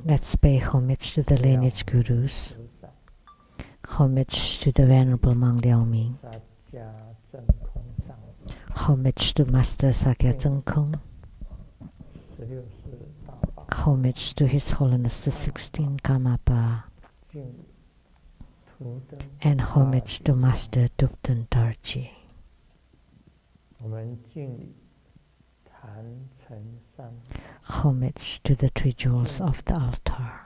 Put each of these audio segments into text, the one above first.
Let's pay homage to the lineage gurus, homage to the Venerable Monk Liaoming, homage to Master Sakya Zhengkong, homage to His Holiness the 16th Karmapa, and homage to Master Dupten Dorji. Homage to the three jewels of the altar.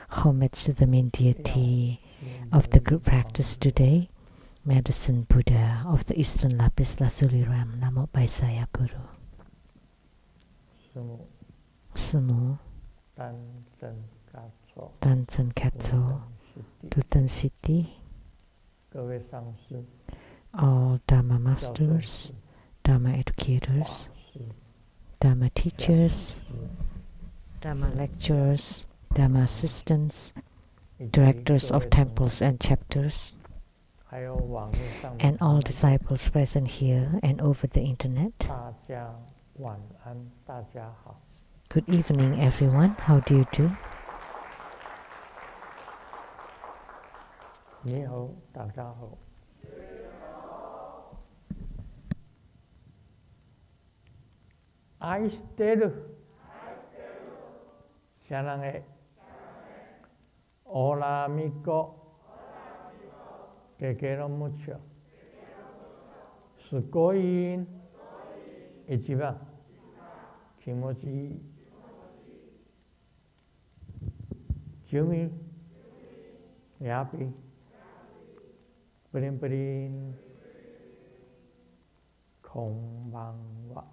Homage to the main deity of the group practice today, Medicine Buddha of the Eastern Lapis Lazuli Ram, Namo Baisaya Guru. Sumu Tanzen Katso Duten Siti, all Dharma masters, Dharma educators, Dharma teachers, Dharma lecturers, Dharma assistants, directors of temples and chapters, and all disciples present here and over the internet. Good evening, everyone. How do you do? 아이스테르 샤랑에 오라미코 게게로 무쳐 스코인 이치바 키모지 줌이 야비 브린브린 공방와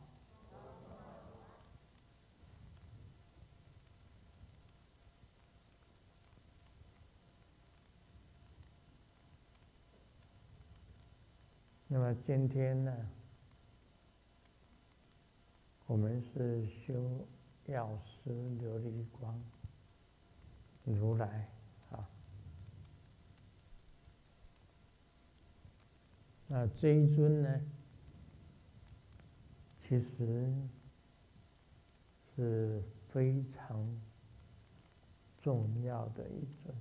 那么今天呢，我们是修药师琉璃光如来啊。那这一尊呢，其实是非常重要的一尊，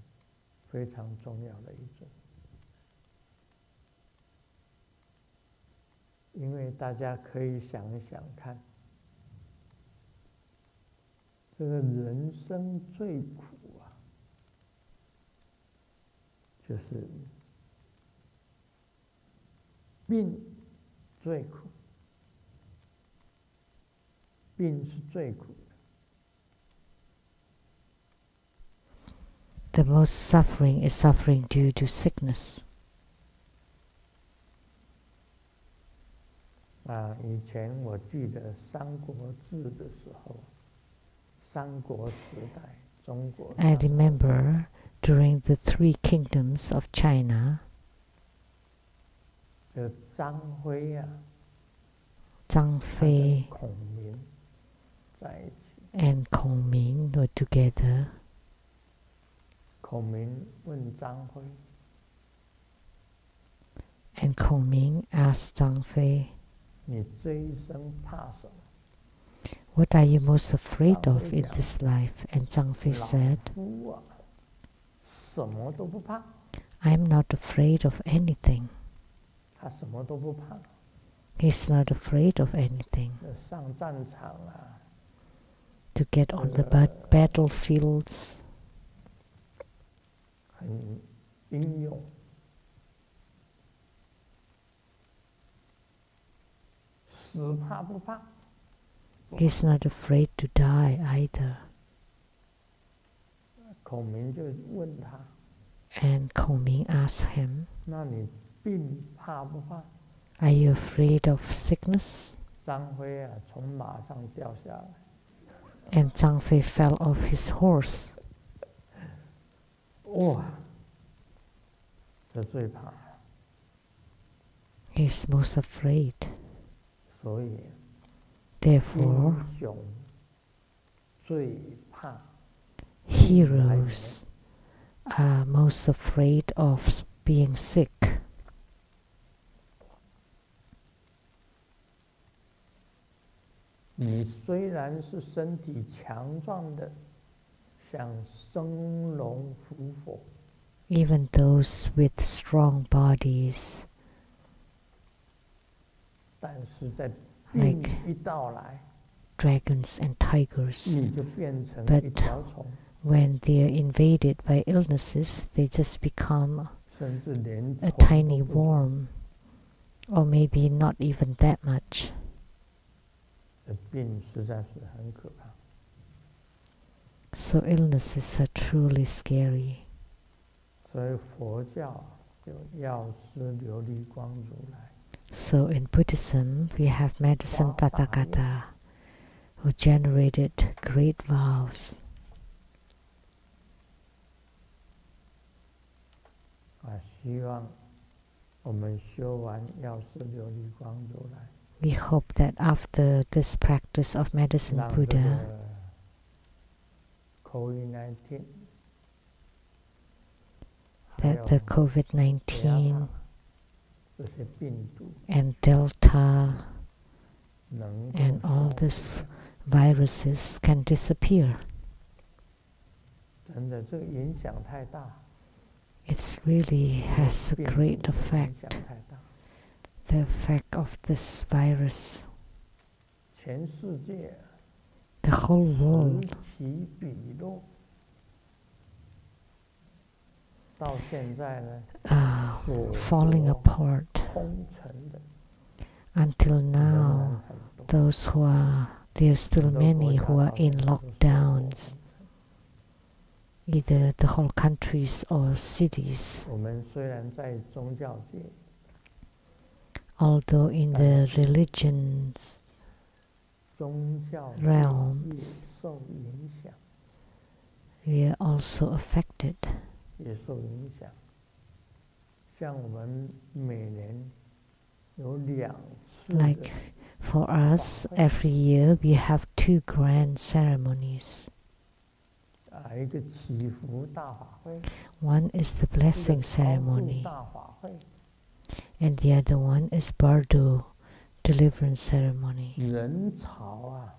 非常重要的一尊。因为大家可以想一想看，这个人生最苦啊，就是病最苦，病是最苦The的。most suffering is suffering due to sickness. 以前我记得《三国志》的时候，三国时代，中国。I remember during the three kingdoms of China. 张飞啊，张飞孔明在一起。And 孔明 were together. 孔明问张飞。And 孔明 asked 张飞。你这一生怕什么？ What are you most afraid of in this life? And Zhang Fei said, 什么都不怕。 I'm not afraid of anything. 他什么都不怕。 He's not afraid of anything. 上战场啊。 To get on the battlefields. 很英勇。 死怕不怕。 He's not afraid to die either. 孔明就问他。 And 孔明 asked him, 那你病怕不怕？ Are you afraid of sickness? 张飞啊，从马上掉下来。 And 张飞 fell off his horse. 哇，这最怕。 He's most afraid. 所以 Therefore, 英雄最怕 heroes are most afraid of being sick. 虽然是身体强壮的，像生龙活虎， even those with strong bodies, 但是在病 like 一到来， dragons and tigers, 你就变成 but 一条虫， when they are invaded by illnesses, they just become 甚至连 a 虫 tiny 都不成。 worm, or maybe not even that much. 这病实在是很可怕。 So illnesses are truly scary. 所以佛教有药师琉璃光如来， So in Buddhism, we have Medicine Tathagata, who generated great vows. 希望我们修完药师琉璃光如来， We hope that after this practice of Medicine 让这 Buddha, 个 COVID-19 还 that 有 the 其他 COVID-19这些病毒 and Delta 能够 and all 消 these viruses can disappear. 真的这个影响太大， It really has a 病毒 great 的影 effect, 响太大， the effect of this virus. 全世界 The whole 此 world 起彼落，到现在呢， 所 falling 有 apart. 空城的 Until 仍 now, 然很多， those who are, there are still 很多 many 国 who 家 are 到 in 现在都是所有 lockdowns, 空城。 either the whole countries or cities. 我们虽然在宗教界， Although in the religions 宗教界 realms 也受影响， we are also affected. 也受影响。像我们每年有2次的 Like for us, every year we have 2 grand ceremonies. 一个祈福大法会， One is the 一个 blessing 超度 ceremony, 大法会， and the other one is Bardo deliverance ceremony. 人潮啊，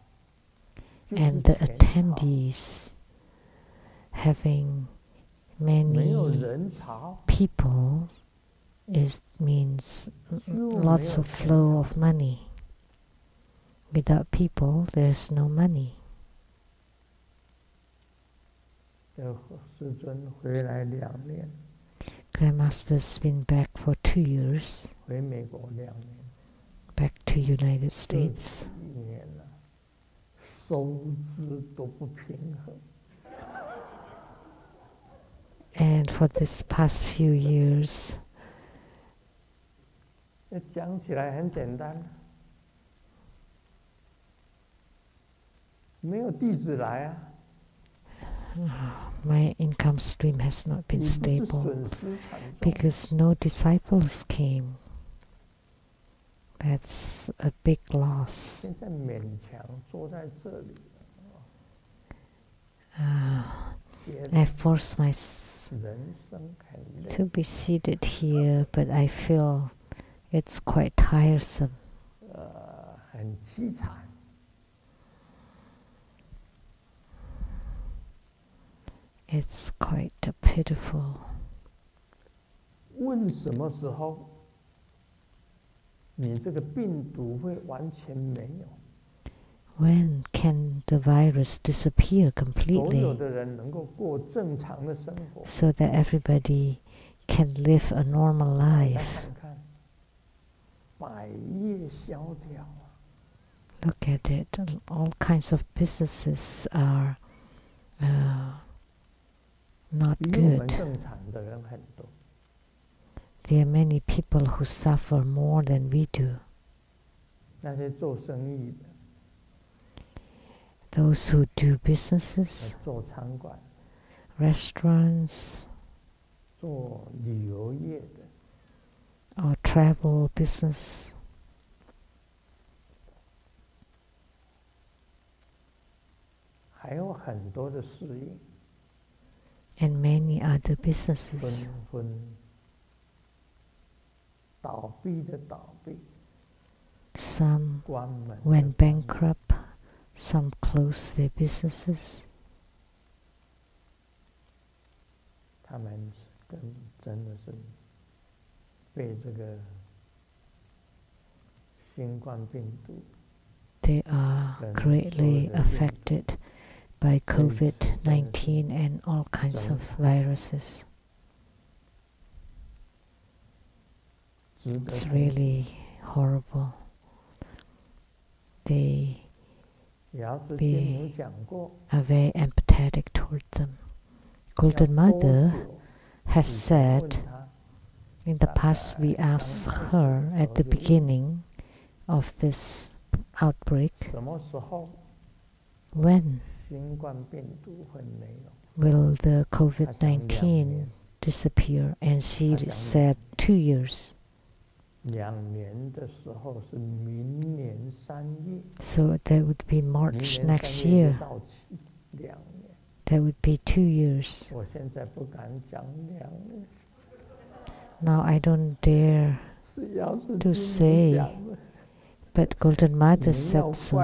就是 And the 钱潮， attendees having 没有 many 人潮 people means 就没 lots 有 of 钱 flow 潮。 of money. Without people, there's no money. 这师尊回来2年， Grandmaster's been back for 2 years, 回美国2年， back to United 这 States. 几年了，收支都不平衡。 And for this past few years, 讲起来很简单，没有弟子来啊， my income stream has not 你 been 不是 stable 损失惨重。 because no disciples came. That's a big loss. 现在勉强坐在这里， 觉 I 得 force myself 人生很累， to be seated here, but I feel it's quite tiresome. 很凄惨。 It's quite pitiful. 问什么时候你这个病毒会完全没有？ When can the virus disappear 所有 completely 的人能够过正常的生活？ so that everybody can live a normal 大 life? 家看看，百业萧条啊！ Look at it. All kinds of businesses are not 比我们 good. 正常的人很多。 There are many people who suffer more than we do. 那些做生意的， Those who do businesses, 做餐馆、 restaurants, 做旅游业的， or travel business, 还有很多的事业， and many other businesses. 纷纷倒闭的倒闭， Some 关门的 went 关门 bankrupt, Some close their businesses. 他们真的是被这个新冠病毒 They are greatly affected by COVID-19 and all kinds of viruses. It's really horrible. They are very empathetic toward them. Golden Mother has said, in the past we asked her at the beginning of this outbreak, when will the COVID-19 disappear? And she said 2 years. So that would be March next year. That would be 2 years. Now I don't dare to say, but Golden Mother said so.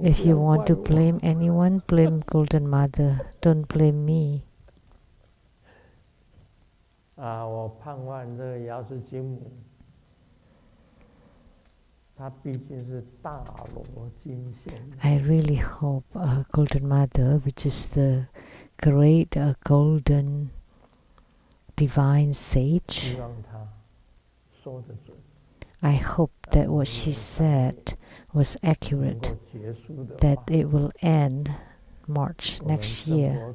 If you want to blame anyone, blame Golden Mother. Don't blame me. 我盼望这个瑶池金母，她毕竟是大罗金仙。I really hope Golden Mother, which is the great golden divine sage, I hope that what she said was accurate, that it will end March next year.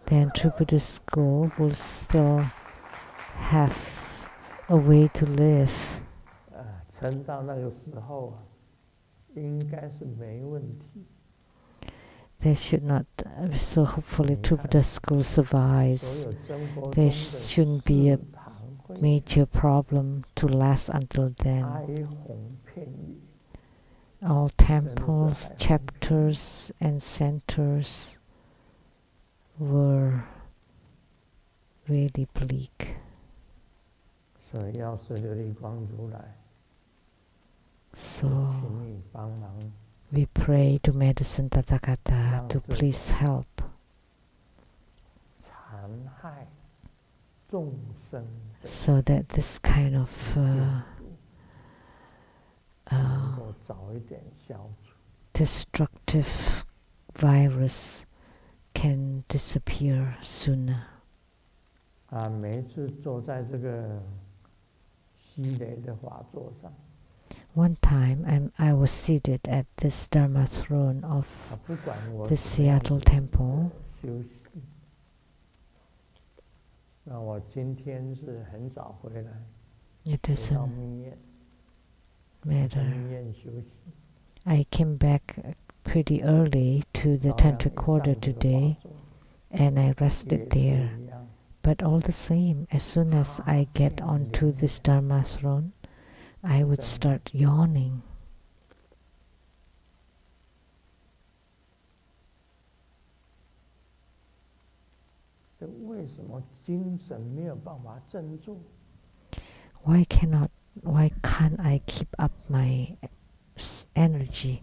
Then True Buddhist School will still have a way to live. They should not, so hopefully True Buddhist School survives. There shouldn't be a major problem to last until then. All temples, chapters, and centers were really bleak. So we pray to Medicine Tathagata to please help, so that this kind of destructive virus can disappear sooner. One time I was seated at this Dharma throne of the Seattle temple. It doesn't matter. I came back pretty early to the tantric quarter today, and I rested there. But all the same, as soon as I get onto this Dharma throne, I would start yawning. Why can't I keep up my energy?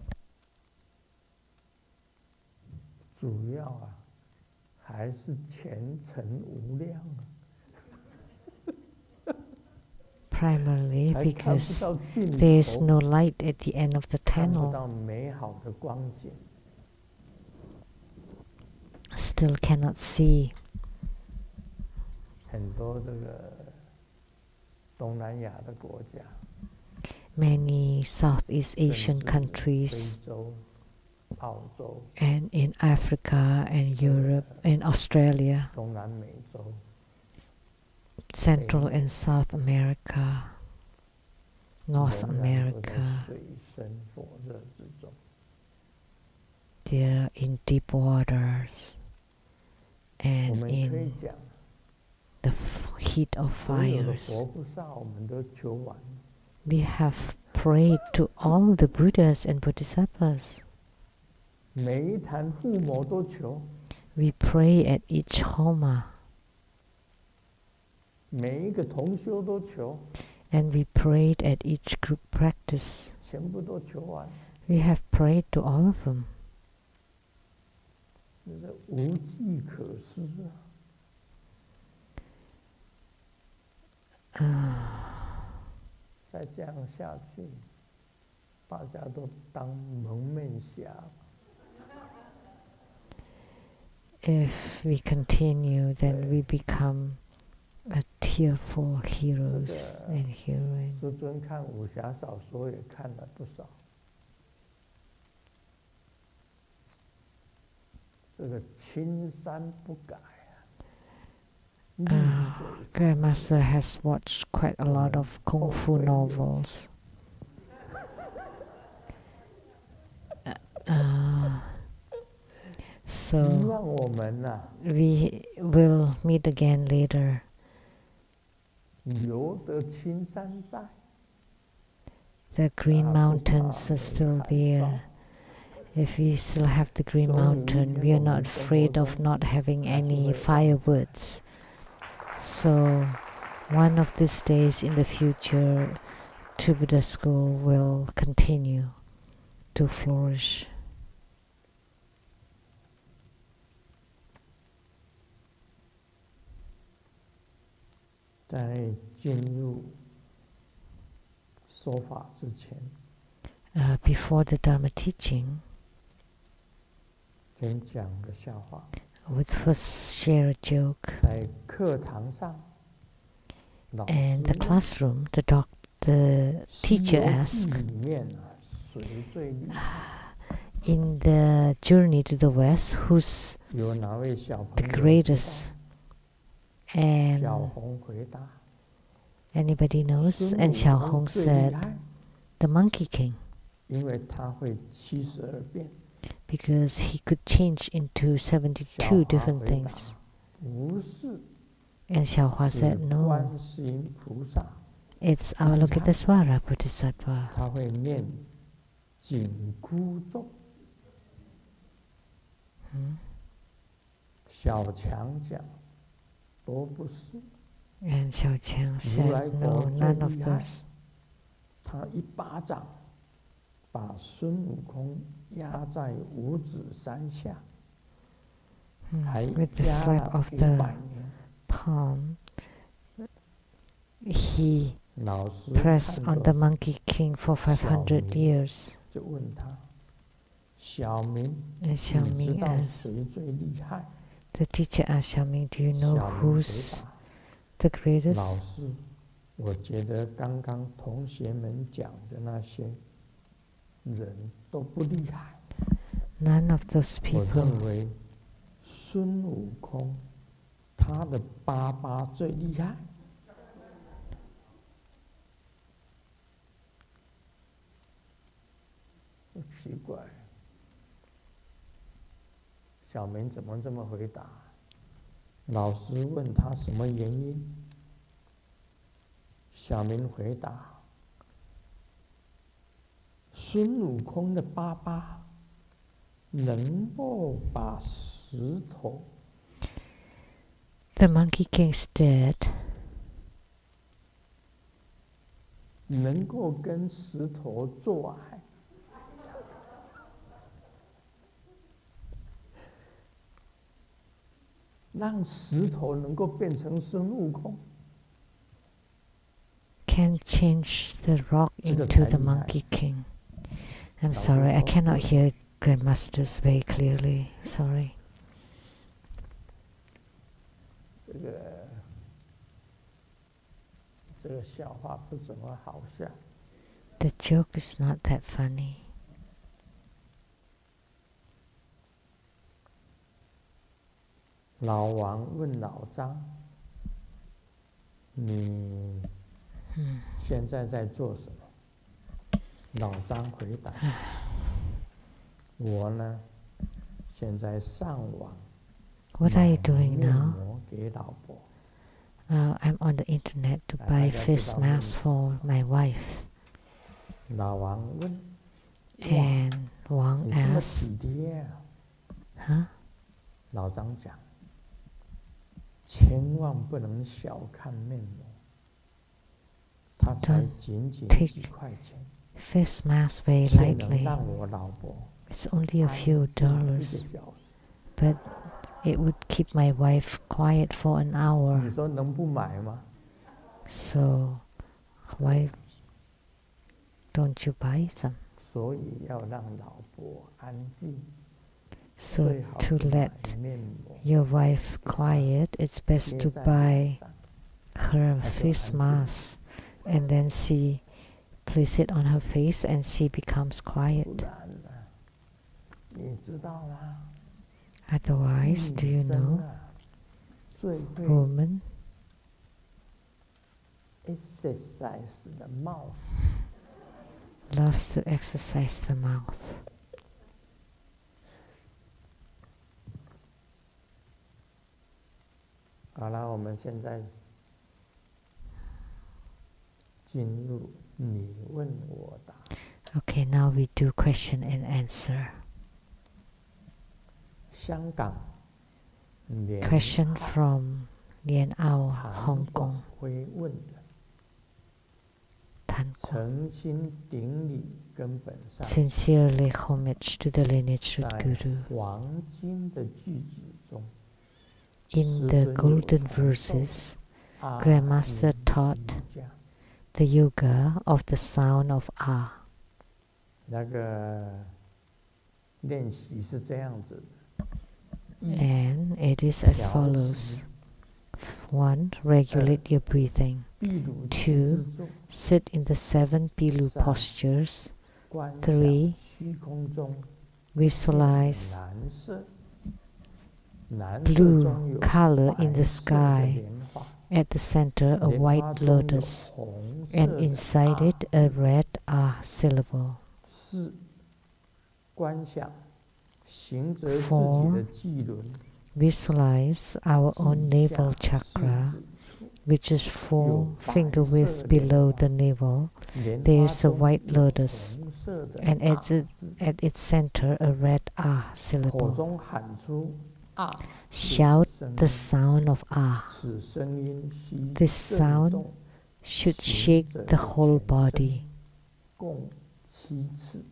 Primarily because there is no light at the end of the tunnel. Still cannot see. Many Southeast Asian countries, and in Africa and Europe and Australia, Central and South America, North America, they're in deep waters and in the heat of fires. We have prayed to all the Buddhas and Bodhisattvas. We pray at each homa. And we prayed at each group practice. 全部都求完。We have prayed to all of them. 这是无计可施啊！再这样下去，大家都当蒙面侠。If we continue, then we become a tearful heroes and heroines. 师尊看武侠小说也看了不少。这个青山不改Grandmaster has watched quite a lot of kung fu novels. So we will meet again later. 留得青山在。 The Green Mountains are still there. If we still have the Green Mountain, we are not afraid of not having any firewoods. So one of these days in the future, Buddha school will continue to flourish. 在进入说法之前 before the Dharma teaching, 先讲个笑话。 I would first share a joke. 在课堂上 In the classroom, the teacher asked, 里面谁最厉害？ in the journey to the West, who's 有哪位小朋 the 友 greatest? 小 And 红回答 anybody knows? 孙 And 悟 Xiao 空 Hong 最厉 said, 害， the Monkey King, 因为他会72变。 because he could change into 72 different things. 不是， And Xiaohua 是 said, no, 观世音菩萨， it's Avalokitesvara Bodhisattva. 他会念紧箍咒。 小强讲，都不是。 And Xiao Qiang 如来 said, 佛 no, 最 none of 厉害， those. 他一巴掌把孙悟空压在五指山下，还 With the 压 slap 了 of 500 the 年。 palm, he 老师 pressed 看 on the 着 Monkey King for 500 years. 就问他：“小明， And 你 Xiaoming 知道 asked, 谁最厉害？” the teacher asked Xiaoming, do you know 小明回 who's 答 the：“ greatest? 老师，我觉得刚刚同学们讲的那些人都不厉害。 None of those 我 people. 认为孙悟空他的爸爸最厉害。” 奇怪，小明怎么这么回答？老师问他什么原因，小明回答：孙悟空的爸爸能够把石头 The Monkey King's dad 能够跟石头做爱。 让石头能够变成孙悟空， can change the rock 这个 into 才 the 厉害。 Monkey King. I'm sorry, I cannot hear Grandmasters very clearly. Sorry. 这个笑话不怎么好笑。 The joke is not that funny. 老王问老张：“你现在在做什么？”老张回答：“我呢，现在上网 What are you doing 面 now? 膜给老婆。 I'm on the internet to buy face masks for my wife. ”老王问 And Wang：“ 你这么 asked, 体贴啊 huh? 老张讲：“千万不能小看面膜，它 take face mask very lightly. It's only a few dollars, but it would keep my wife quiet for an hour. So why don't you buy some? So to let your wife quiet, it's best to buy her face mask, and then she place it on her face and she becomes quiet. Otherwise, do you know, woman loves to exercise the mouth. Okay, now we do question and answer. Question from Lien Ao, Hong Kong. Sincerely homage to the lineage root Guru. In the golden verses, Grandmaster taught the yoga of the sound of Ah. And it is as follows. 1. Regulate your breathing. 2. Sit in the 7 Pilu postures. 3. Visualize blue color in the sky. At the center, a white lotus, and inside it, a red Ah syllable. 4. Visualize our own navel chakra, which is 4 finger width below the navel. There is a white lotus, and at its center, a red Ah syllable. Shout the sound of Ah. This sound should shake the whole body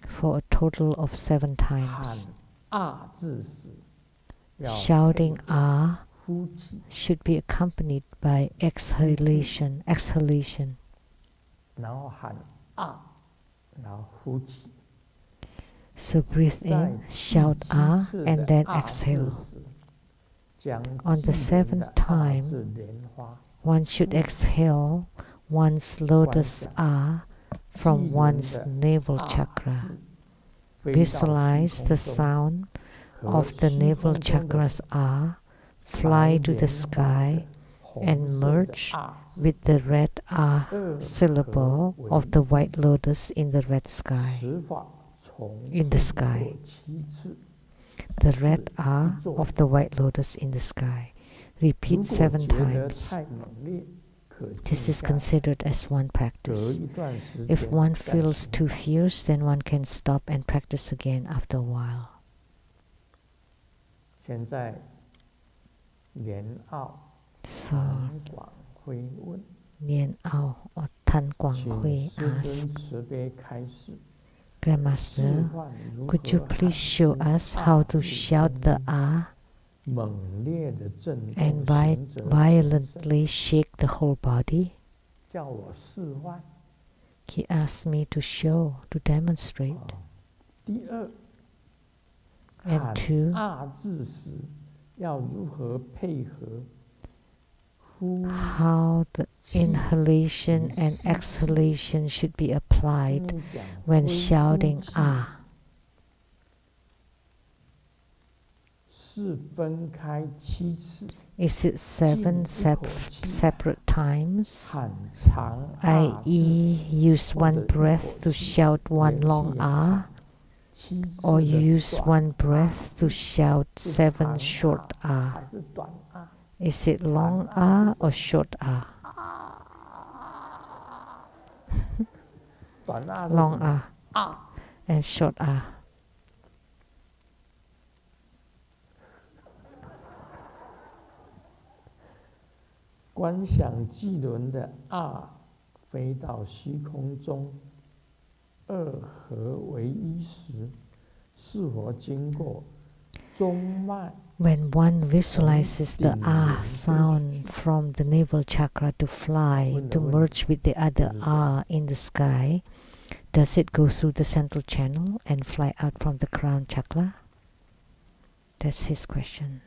for a total of 7 times. Shouting Ah should be accompanied by exhalation. So breathe in, shout Ah, and then exhale. On the 7th time, one should exhale one's lotus Ah from one's navel chakra. Visualize the sound of the navel chakra's Ah fly to the sky and merge with the red Ah syllable of the white lotus in the red sky. The red Ah of the white lotus in the sky. Repeat 7 times. This is considered as one practice. If one feels too fierce, then one can stop and practice again after a while. So, Lien Ao or Tan Guang Hui asked, Grandmaster, could you please show us how to shout the Ah and violently shake the whole body? He asked me to show, to demonstrate. And 2, how the inhalation and exhalation should be applied when shouting Ah. Is it 7 separate times, i.e. use one breath to shout one long Ah, or use one breath to shout 7 short Ah? Is it long Ah or short Ah? Long Ah and short Ah. 飞到虚空中，二合为一时，是否经过中脉？ When one visualizes the ah sound from the navel chakra to fly, to merge with the other ah in the sky, does it go through the central channel and fly out from the crown chakra? That's his question.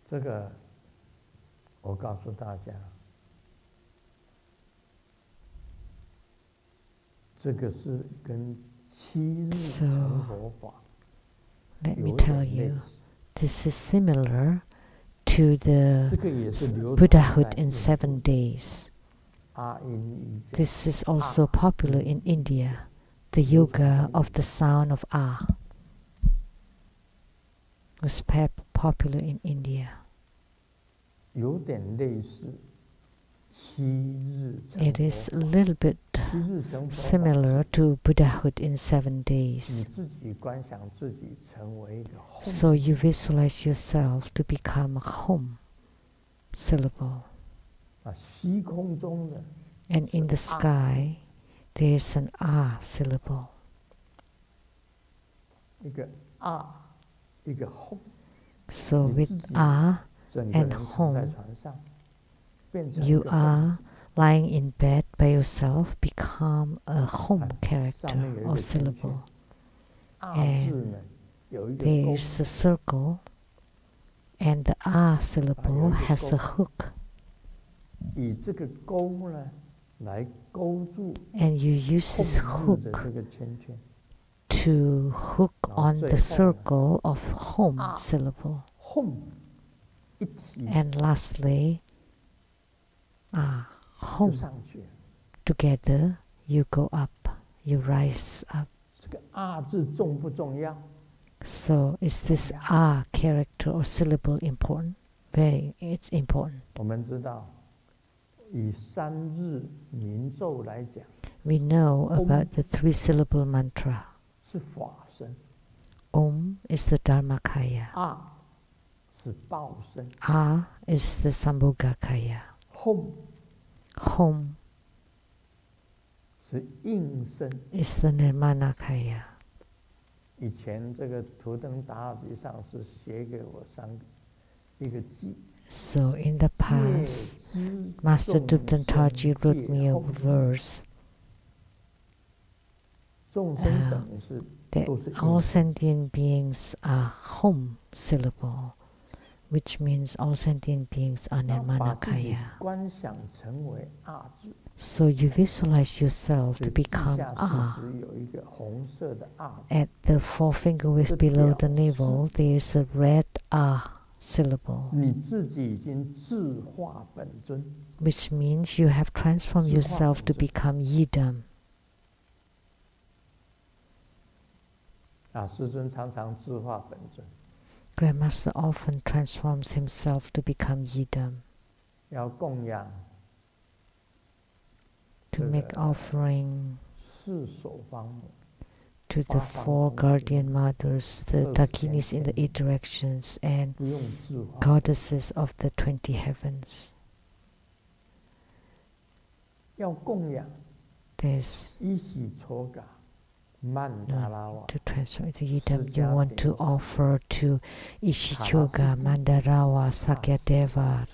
这个我告诉大家，这个是跟7日成佛法 Let me tell you, this is similar to the Buddhahood in 7 days. This is also popular in India, the yoga of the sound of ah was popular in India. 有点类似7日成佛法。 It is a little bit similar to Buddhahood in 7 days. 你自己观想自己成为一个 home. So you visualize yourself to become a home syllable. 虚空中的 And in the sky, there is an ah syllable. 一个 ah， 一个 home. So with ah and home, you are lying in bed by yourself, become a home character or syllable. And there is a circle, and the ah syllable has a hook. 以这个钩呢来勾住 And you use this 控制 hook 的这个圈圈， to hook on the circle of home syllable. home 一提 And lastly, ah, 就 home. 上去了。 Together, you go up, you rise up. 这个啊字重不重要？ So, is this ah character or syllable important? It's important. 我们知道，以3日明咒来讲， We know about the 3-syllable mantra. 是法身， Om is the Dharmakaya. 啊是报身， Ah is the Sambhogakaya. home Home 是应身。 is the Nirmanakaya. 以前这个图腾答案笔上是写给我一个记。 So in the past, Master Dubdantarji wrote me a verse 众生等于是 that 都是 all 应身 sentient beings are home syllable, which means all sentient beings are 把自己 Nirmanakaya. 观想成为啊字， So you visualize yourself 所 to 以地 become 下 ah. 是有一个红色的啊字， At the forefinger width below the navel, there is a red ah syllable, 你自己已经自化本尊。 which means you have transformed yourself to become Yidam. 师尊常常自化本尊， Grandmaster often transforms himself to become Yidam, 要供养 to make offering 4守方母， to the 4 guardian mothers, the Dakinis in the 8 directions, and 不用自化。 goddesses of the 20 heavens. 要供养 There's 一喜搓嘎曼达拉瓦， to transform into Yidam. You want to offer to Ishichoga, Mandarawa, Sakyadeva,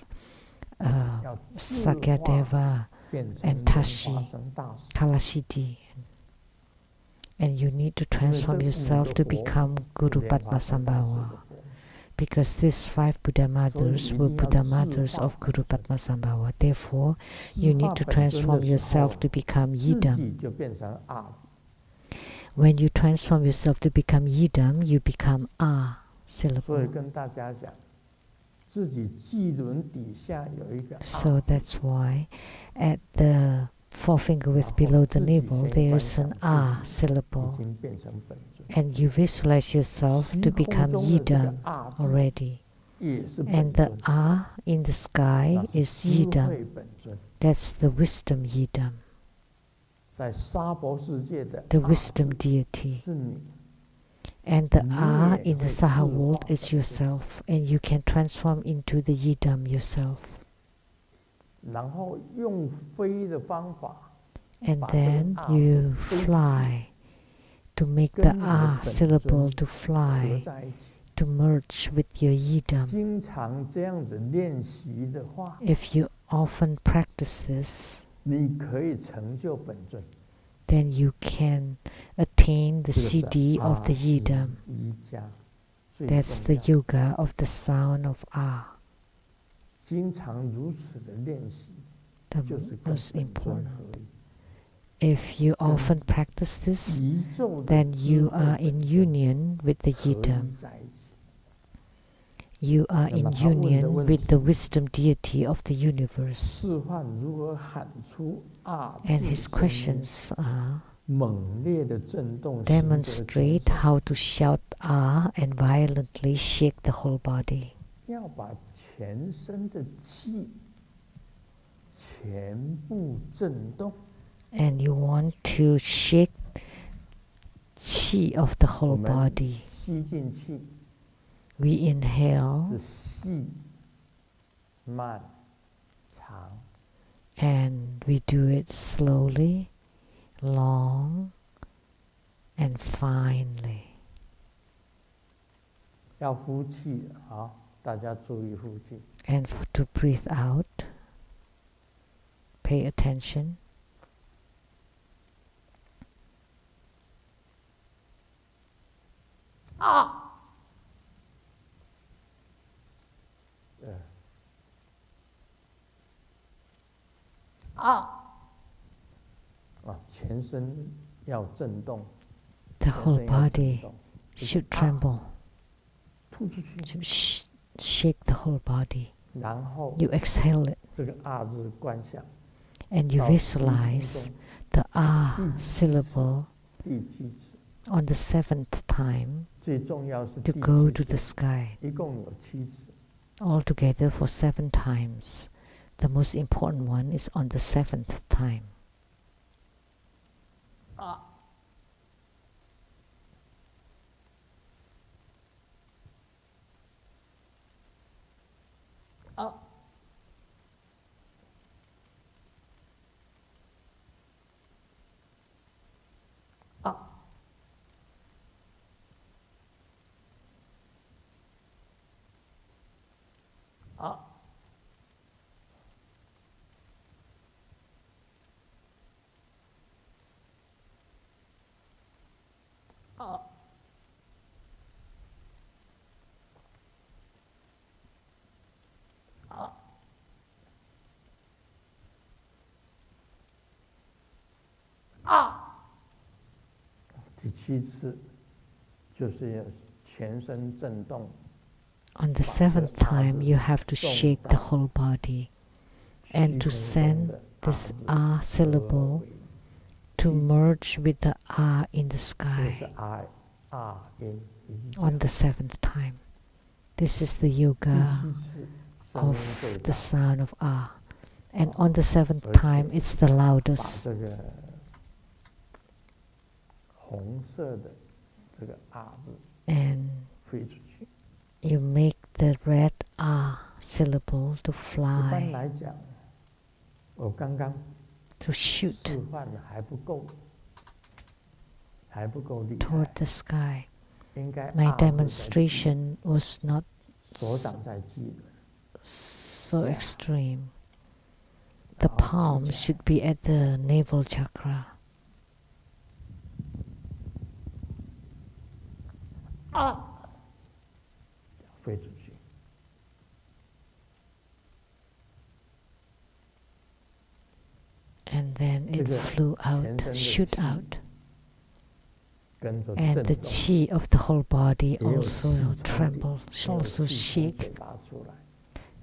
要自 Sakyadeva, 变成 and Tashi 化身大师。 Kalashiti. And you need to transform yourself to become Guru Padmasambhava. Because these 5 Buddha mothers were Buddha mothers of Guru Padmasambhava. Therefore, you need to transform yourself to become 自 Yidam. 己就变成啊字。 When you transform yourself to become Yidam, you become ah 所以 syllable. 跟大家讲，自己际轮底下有一个啊 So that's why at the forefinger width below the navel, there is an ah 已 syllable. 经变成本尊。 And you visualize yourself to 虚空 become 中的这个 Yidam 啊字 already. 也是 And 本 the 尊， ah in the sky 那 is 是智 Yidam. 慧本尊。 That's the wisdom Yidam, 在娑婆世界的 the 啊 wisdom deity. 是你， And the ah in the Saha world is yourself, and you can transform into the Yidam yourself. 然后用飞的方法， And then you fly to make the ah syllable to fly, to merge with your Yidam. 经常这样子练习的话， If you often practice this, 你可以成就本尊。 then you can attain the CD of the Yidam. That's the yoga of the sound of ah. 经常如此的练习， The 就是跟 most 本尊 important. 合一。 If you often practice this, 宇宙的 then you 智慧 are in union with the 合一 Yidam. 在一起。 You are in 那么他问的 union 问 with 题， the wisdom deity of the universe. 示范如何喊出啊 And 字 his 声音， questions are 猛烈的震动， demonstrate how to shout ah and violently shake the whole body. 要把全身的气全部震动。 And you want to shake qi of the whole 我们 body. 吸进气 We inhale 是细、慢、长， and we do it slowly, long, and finely. 要呼气啊！大家注意呼气。 And to breathe out, pay attention. 啊！全身要震动， The whole 全身要震 body 动， should tremble. 吐出去， To shake the whole body. 然后 You exhale it 这个啊字观想 and you 到第一 visualize 中 the ah 第七次 syllable 第七次， on the 7th time 最重要是 to 第 go 七 to the 次， sky. 一共有7次。 Altogether for 7 times. The most important one is on the 7th time. 啊！啊！啊！啊！啊！啊！啊！第7次就是要全身震动。 On the 7th time, you have to shake the whole body and to send this ah syllable to merge with the ah in the 这是 sky 啊音。 on the 7th time. This is the yoga 第7次 of 声音最 the 大， sound of ah. And on the 7th time, it's the 把 loudest. 这个红色的这个啊字 And 飞出去。 you make the red ah syllable to 一般 fly, 来讲，我刚刚 to shoot 示范的还不够，还不够厉 toward 害， the sky. 应该 My 啊字在记 demonstration was not 手掌在记的， so Yeah. extreme. The 然后 palm 记起 should be at the navel chakra. 来啊，飞出去。 And then it 这个 flew 全 out, 身的 shoot 气 out. 跟着 And 震 the 动， chi of the whole body 也有 also 气从 tremble, 也有 also 气从 shake. 嘴巴出来，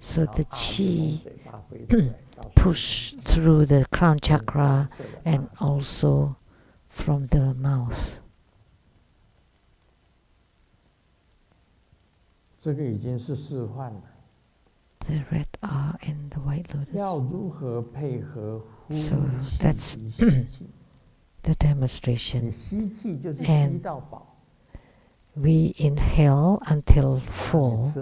So 然后 the 啊字从 chi 嘴巴飞出来，到手 push through the crown 中 chakra 红色的 and 啊 also from the mouth. 这个已经是示范了。 The red R and the white 要 lotus. 如何配合呼 So 气 that's 与吸气？ The 你 demonstration. 吸气就是吸 And 到饱， We inhale until full,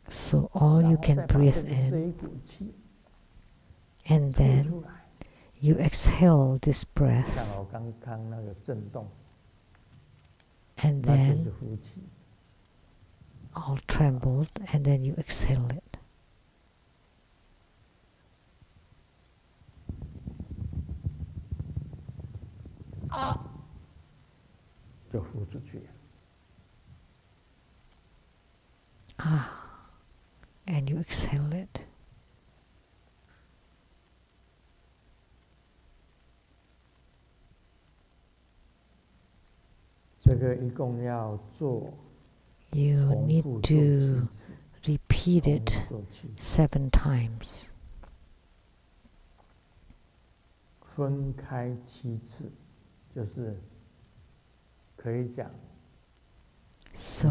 so all you can breathe in, and then you exhale this breath, and then all trembled, and then you exhale it. And you exhale it. You need to repeat it 7 times. So,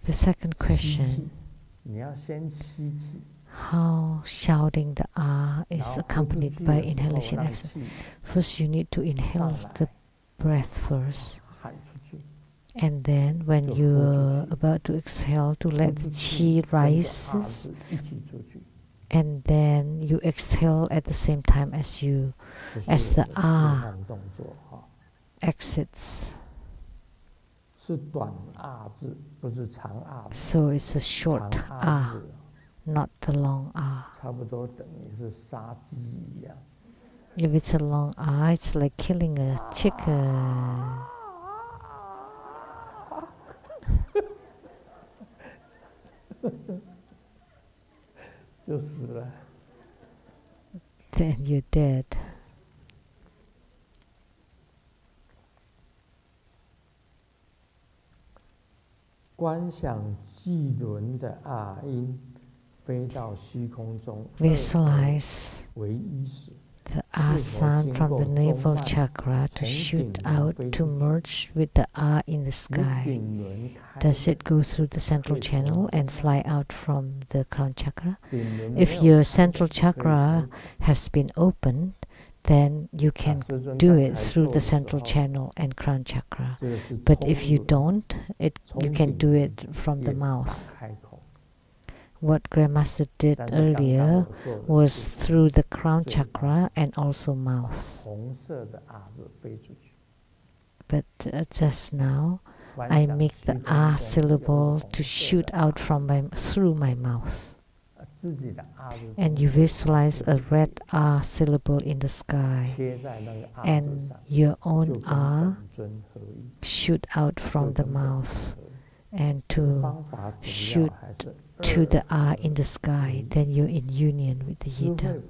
the second question, how shouting the ah is accompanied by inhalation action. First you need to inhale the breath first, and then when you're about to exhale, to let the chi rises, and then you exhale at the same time as the ah exits. So it's a short ah, not the long ah. If it's a long ah, it's like killing a chicken. Then you're dead. Visualize the ah sound from the navel chakra to shoot out, to merge with the ah in the sky. Does it go through the central channel and fly out from the crown chakra? If your central chakra has been opened, then you can do it through the central channel and crown chakra. But if you don't, you can do it from the mouth. What Grandmaster did earlier was through the crown chakra and also mouth. But just now, I make the ah syllable to shoot out from through my mouth. And you visualize a red ah syllable in the sky, and your own ah shoot out from the mouth, and to shoot to the ah in the sky, then you're in union with the yidam.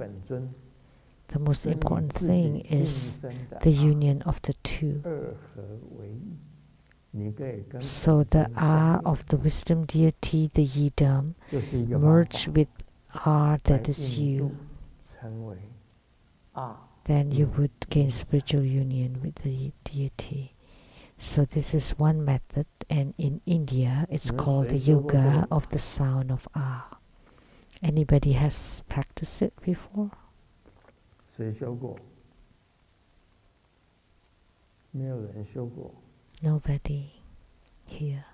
The most important thing is the union of the two. So the ah of the wisdom deity, the yidam, merge with ah that is you. Then you would gain spiritual union with the deity. So this is one method, and in India it's called the yoga of the sound of ah. Anybody has practiced it before? Nobody here.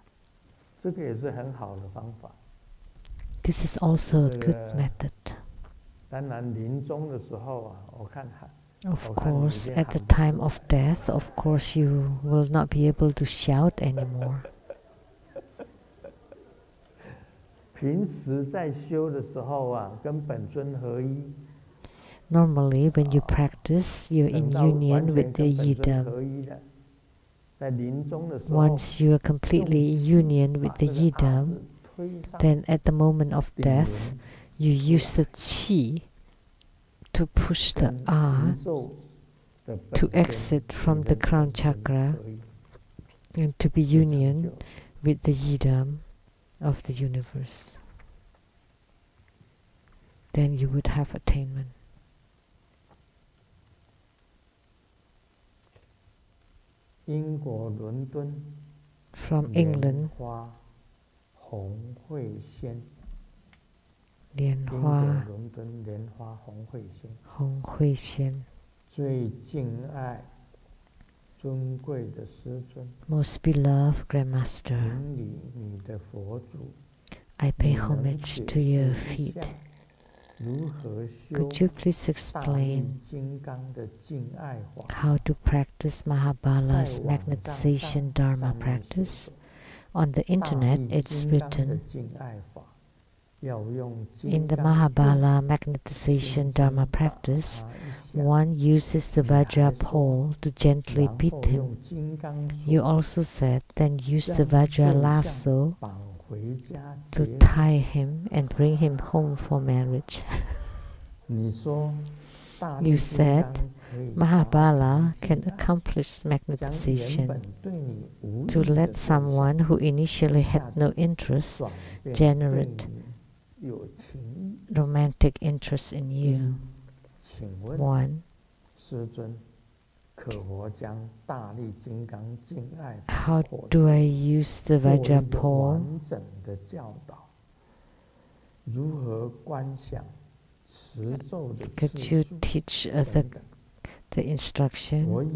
This is also a good method. Of course, at the time of death, of course, you will not be able to shout anymore. Normally, when you practice, you're in union with the yidam. Once you are completely in union with the yidam, then at the moment of death, you use the qi to push the ah to exit from the crown chakra and to be union with the yidam of the universe. Then you would have attainment. From England, 莲花红慧仙 最敬爱尊贵的师尊 Most beloved Grandmaster, 顶礼你的佛祖， I pay 你能 homage 解 to your 释一 feet. 下如何修 Could you please 大力 explain 金刚的敬爱法？ how to practice 在 Mahabala's 网站 magnetization Dharma 上面写 practice? 着 On the 大 internet, 力 it's 金刚的 written, 敬爱法，要用 in 金 the 刚棍 Mahabala 轻 magnetization 轻 Dharma 打 practice, 他一下， one uses the 你还 Vajra 说， pole to gently 然 beat 后 him. 用金刚 You 锁 also said, then use 将 the Vajra 对象 lasso 绑回家 to 结 tie 婚。 him and bring him home for marriage. 你说大 You 力金 said 刚可以达成 Mahabala 敬 can 爱， accomplish 将原 magnetization 本对你无 to 益的 let 对象 someone who 一 initially 下 had no 子 interest 转变对 generate 你有情意。 romantic interest in you. 请问 1. 师尊，可否将大力金刚敬爱 How 火 do 车 I use the 作为 Vajra 一个 pole 完整的教导？如何观想持咒的 Could 次 you 数 teach 等 the 等？ instruction 我已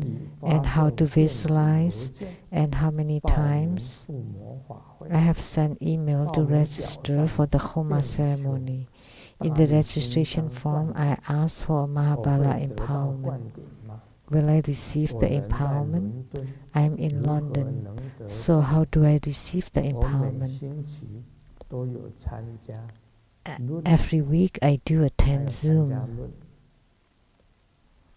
and 发 how 送 to 电子邮 visualize 件 and how many 报名 times 附魔法会， I have sent email 报 to 名表 register 上 for the Homa 便求 ceremony. In 大 the 力金 registration 刚 form, 灌 I asked for 我 Mahabala 会得到 empowerment. 灌顶吗？ Will I receive 我 the 人在 empowerment? 伦敦， I'm in 如何 London, 能得 so 灌 how 顶？ do I receive the 我每 empowerment? 星期都有参加 E- 论， Every week I do 还有 attend 参加 Zoom. 论。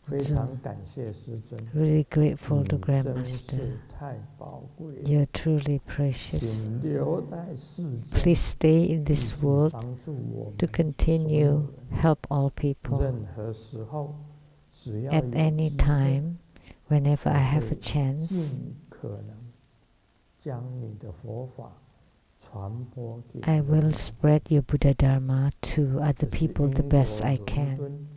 非常感谢师尊， Really grateful 你 to 真 Grandmaster. 是太宝贵了。 You're truly precious. 请留在世间， Please stay in 继 this 续 world 帮助我 to 们所有 continue 人。 help all people. 任何时候，只要 At 有 any 机会， time, whenever 我 I have a 会 chance, 尽可能将你的佛法传播给 I 人 will 们。 spread your Buddha Dharma to other 这是 people 英 the 国 best I 伦 can. 敦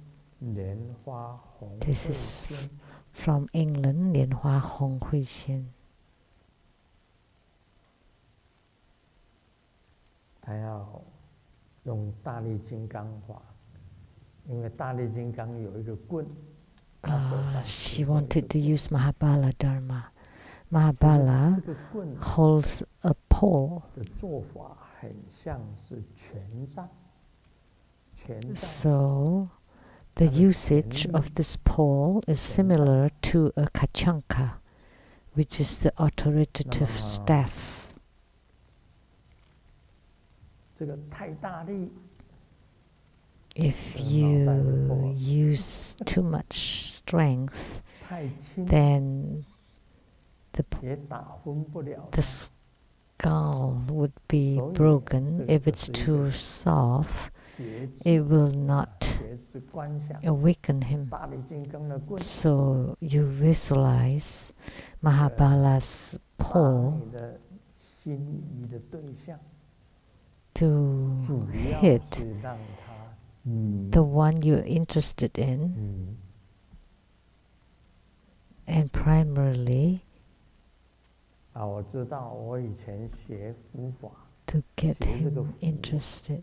莲花红 This 会 is 仙 from England, 莲花红慧仙. 他要用大力金刚法，因为大力金刚有一个棍，他手上 She 持着一 wanted 个 to 棍， use Mahabala Dharma. 这 Mahabala 个棍 holds a pole, 的做法很像是权杖，权杖 so the usage of this pole is similar to a kachanka, which is the authoritative staff. 这个太大力， If you use too much strength, 太轻 then the 也打昏不了 the 他。 skull would be 所以 broken. 这 If 个 it's 是一 too 个 soft, 节 it 制 will not 节制观想 awaken him. 大力金刚的棍， So you visualize Mahabala's 打 pole 你的心仪的对象， to 主要 hit 是让他迷 the one you're interested in, 迷。 and primarily 我知道，我以前学佛法， to get 学这个 him 符 interested.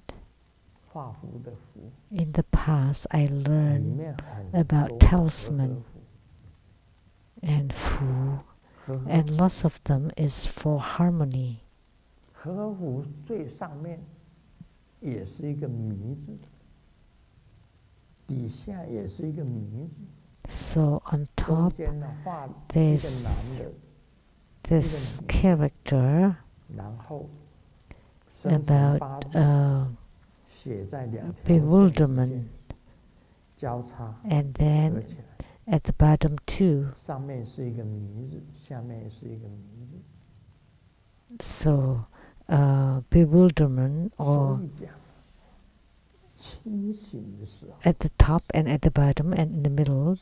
画符的符， In the past, I 里 learned 面很 about 多 talisman 和 and fu, 合符， and lots of them is for harmony. 和符最上面也是一个迷字，底下也是一个迷字， So on 中 top, 间呢画一个 there's 男的， this character 然后生辰 about 八字写在两条线之间 bewilderment, 交叉 and 合 then 起来， at the bottom too. 上面是一个迷字，下面也是一个迷字。 So bewilderment 所 or 以讲，清醒的时候， at the top and at the bottom and in the middle,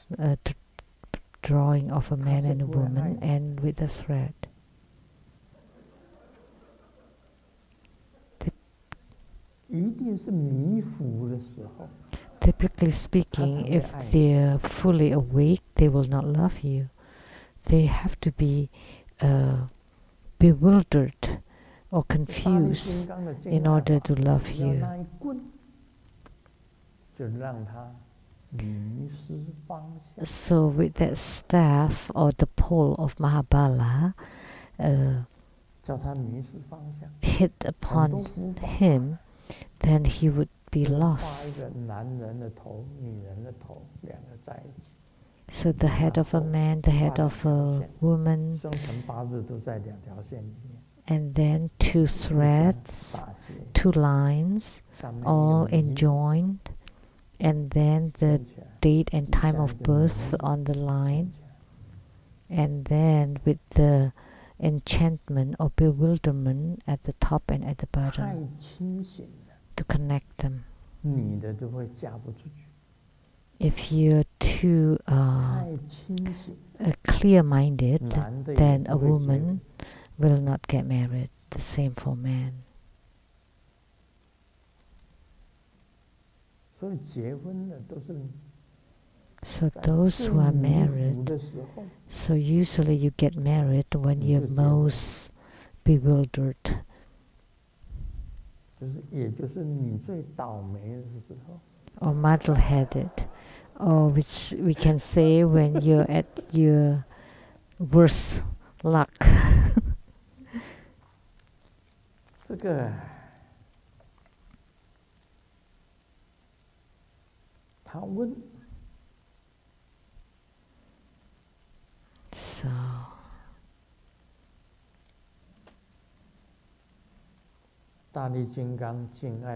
drawing of a man and a woman and with a thread. 一定是迷糊的时候， Typically speaking, if they're fully awake, they will not love you. They have to be bewildered or 大力金 confused 刚的 in 敬爱 order 法 to love 只要 you. 那一棍 So with that staff or the pole of Mahabala hit upon him, then he would be lost. So the head of a man, the head of a woman, and then 2 threads, 2 lines, all enjoined, and then the date and time of birth on the line, and then with the enchantment or bewilderment at the top and at the bottom to connect them. If you're too clear-minded, then a woman will not get married. The same for man. So those who are married, so usually you get married when you're most bewildered. Or muddle-headed, or which we can say when you're at your worst luck. So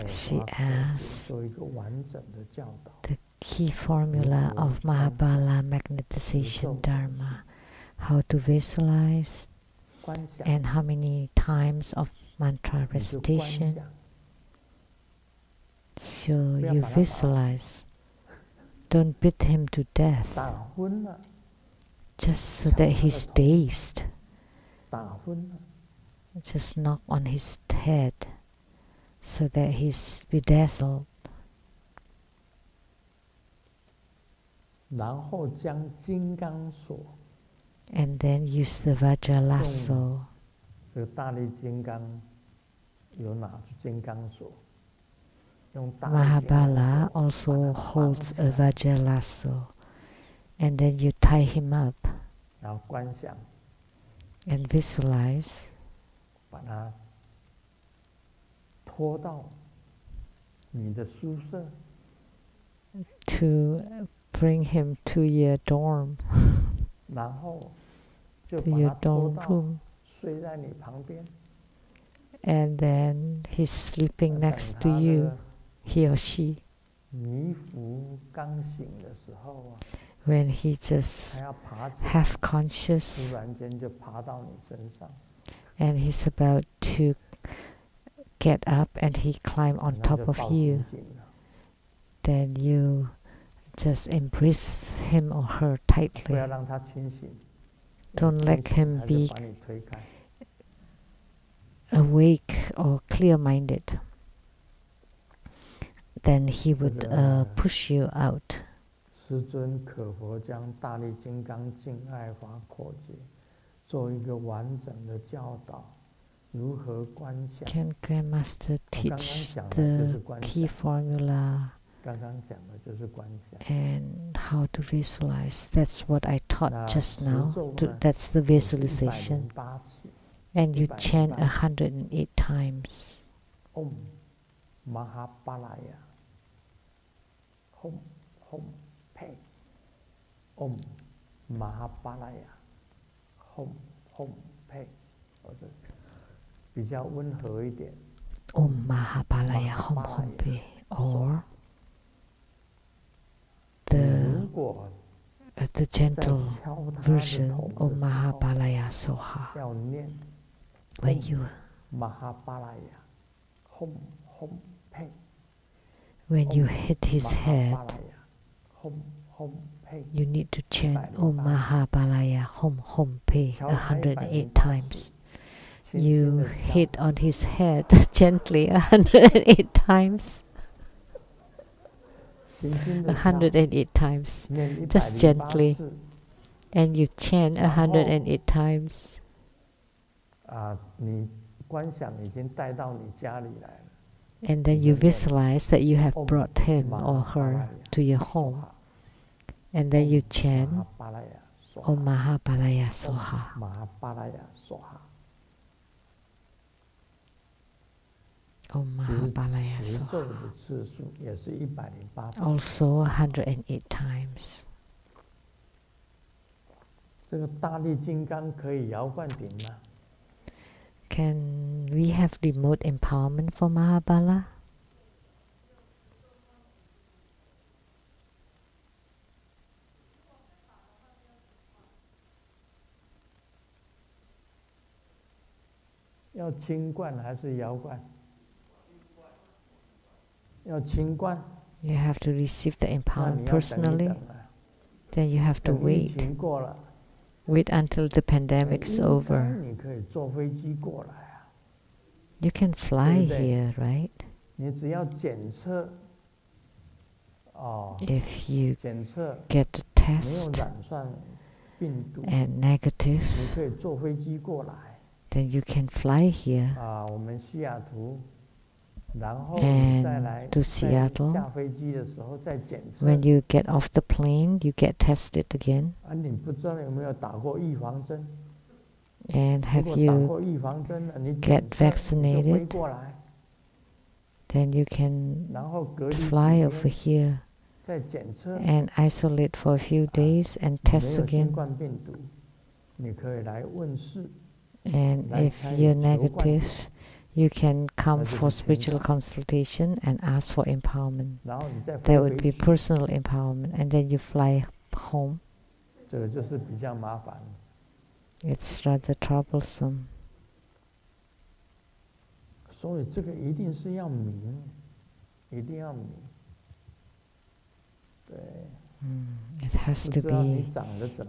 she asks the key formula of Mahabala magnetization Dharma, how to visualize, and how many times of mantra recitation. So you visualize. Don't beat him to death, just so that he's dazed. Just knock on his head, so that he's bedazzled. And then use the Vajra lasso. Mahabala also holds a Vajra lasso, and then you tie him up and visualize to bring him to your dorm, to your dorm room. And then he's sleeping next to you, he or she. When he just half conscious and he's about to get up and he climb on top of you, then you just embrace him or her tightly. Don't let him be awake or clear-minded. Then he would push you out. Can Grandmaster teach the key formula and how to visualize? That's what I taught just now. That's the visualization. And you chant 108 times. Om Mahabhalaya. Hom Hom Pe. Om Mahabhalaya. Hom Hom Pe. Om Mahabhalaya Hom Hom Pe. Or the gentle version of Mahabhalaya Soha. When you hit his head, you need to chant Om Mahabhalaya Hom Hom Pe 108 times. You hit on his head gently 108 times. 108 times, just gently, and you chant 108 times. And then you visualize that you have brought him or her to your home. And then you chant Om Mahabhalaya Soha. Om Mahabhalaya Soha. Also 108 times. Can we have remote empowerment for Mahabhala? You have to receive the empowerment personally. Then you have to wait. Wait until the pandemic's over. You can fly here, right? If you get a test and negative, then you can fly here and to Seattle. When you get off the plane, you get tested again. And have you get vaccinated, then you can fly over here and isolate for a few days and test again. And if you're negative, you can come for spiritual consultation and ask for empowerment. That would be personal empowerment, and then you fly home. It's rather troublesome. It has to be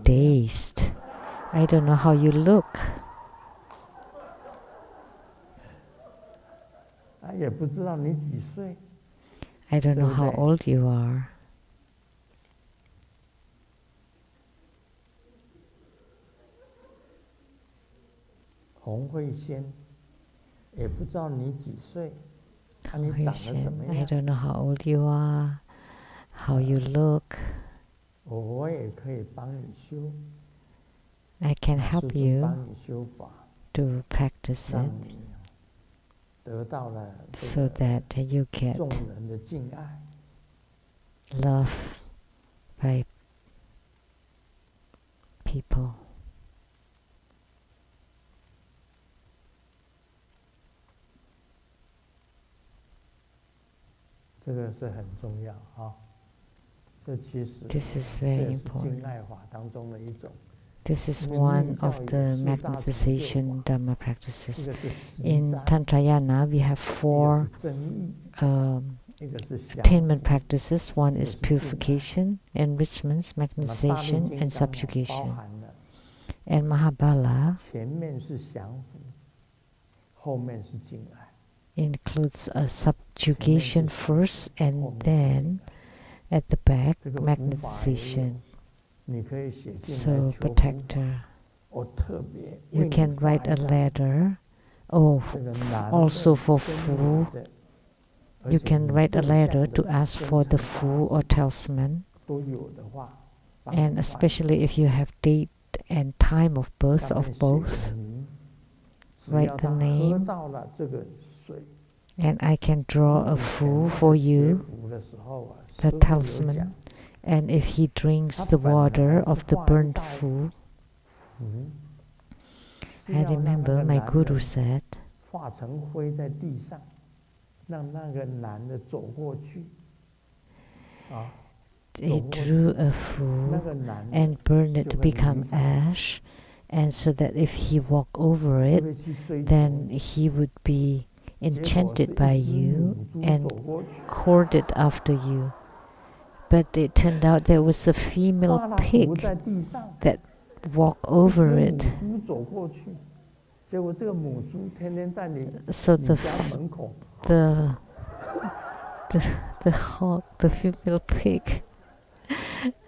dazed. I don't know how you look. I don't know how old you are. Hong Hui Shen, I don't know how old you are, how you look. I can help you to practice it so that you get love by people. This is very important. This is one of the magnetization Dharma practices. In Tantrayana, we have 4 attainment practices. One is purification, enrichments, magnetization, and subjugation. And Mahabhala includes a subjugation first, and then at the back, magnetization. So, protector. You can write a letter. Also for Fu. You can write a letter to ask for the Fu or talisman. And especially if you have date and time of birth of both, write the name. And I can draw a Fu for you, the talisman. And if he drinks the water of the burnt Fu, I remember my guru said, he drew a Fu and burned it to become ash, and so that if he walked over it, then he would be enchanted by you and courted after you. But it turned out there was a female pig that walked over it. So the female pig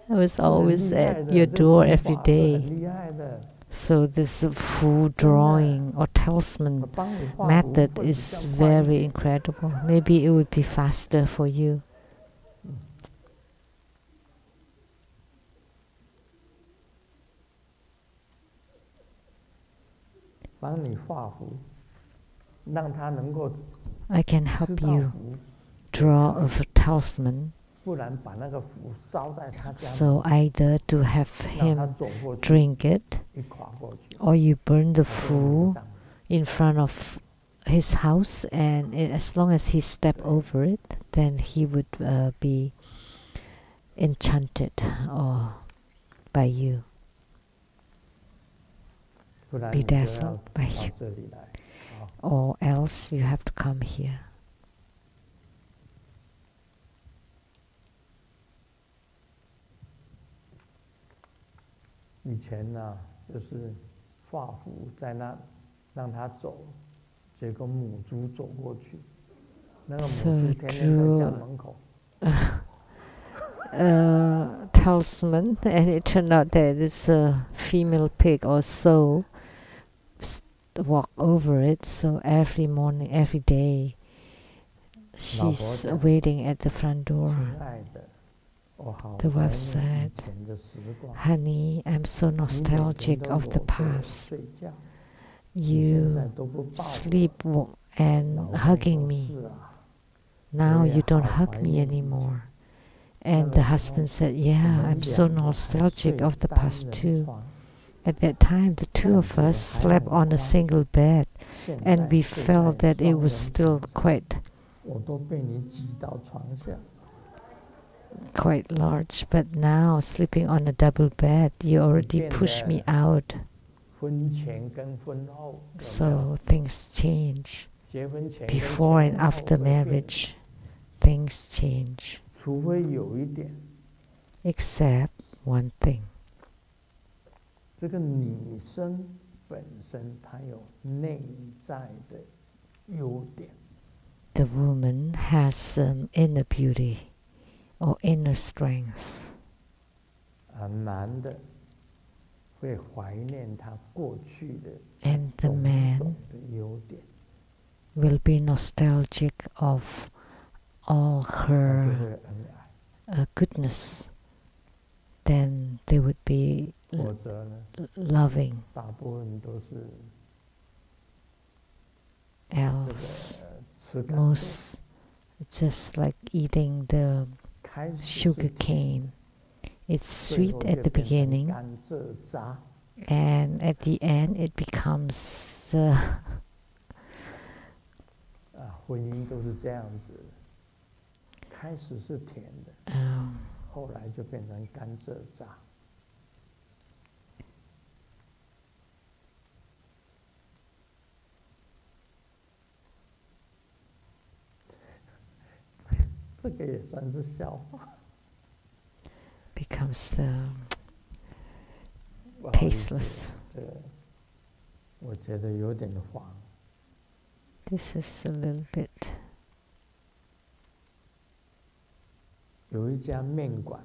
was always at your door every day. So this Fu drawing or talisman method is very incredible. Maybe it would be faster for you. 帮你画符，让他能够 I can help 吃到 you 符， draw of a talisman. 不然把那个符烧在他家， So either to have 让他 him 走过去， drink it, 一垮过去， or you burn the 他就 Fu 迷上。 in front of his house, and as long as he step over it, then he would be enchanted or by you, 不然你就要 bedazzled by 到 you, 这里来。好， or else you have to come here. 以前呢，就是画符在那让他走，结果母猪走过去，那个母 So 猪天天在 drew 家门口， talisman, and it turned out that it's a female pig or so walk over it. So every morning, every day, she's waiting at the front door. 亲爱的，我好 The 怀 wife 念 said, 以前的时光。 Honey, I'm so 你每天 nostalgic 都 of 裸 the 着 past. 睡觉，你现在 You 都不抱我， sleep and 老公 hugging 说 me. 是啊， Now 我也 you don't 好 hug 怀 me 念以前。 anymore. And the husband said, 我 Yeah, 们 I'm so 两个还 nostalgic 睡 of the 单 past 人 too. 床， At that time, the two of 感觉 us 还 slept 很 on a 宽。 single bed, 现 and 在 we 睡 felt 在 that it 双 was 人 still 床上， quite 我都被你挤到床下。 large. But now, sleeping on a double bed, you already 变 pushed 得 me out. 婚前跟婚后，有没有？ So things change. 结婚前跟 Before 结 and 婚后 after 会变， marriage, things change. 除非有一点， Except one thing. 这个女生本身她有内在的优点， The woman has some inner beauty or inner strength. 而男的会怀念他过去的 And the 种 man 种的优点， will be nostalgic of all 他就 her 会恩爱。 goodness. Then they would be 否则呢， loving 大部分都是 else. 吃甘蔗， Most just like eating the 开始 sugar 是甜， cane. It's 最 sweet 后 at 就 the 变成 beginning, 甘蔗渣。 and at the end it becomes 婚姻都是这样子的，开始是甜的， 后来就变成甘蔗渣。这个也算是笑话。 becomes the 不好意思 tasteless. 这个我觉得有点黄。 This is a little bit. 有一家面馆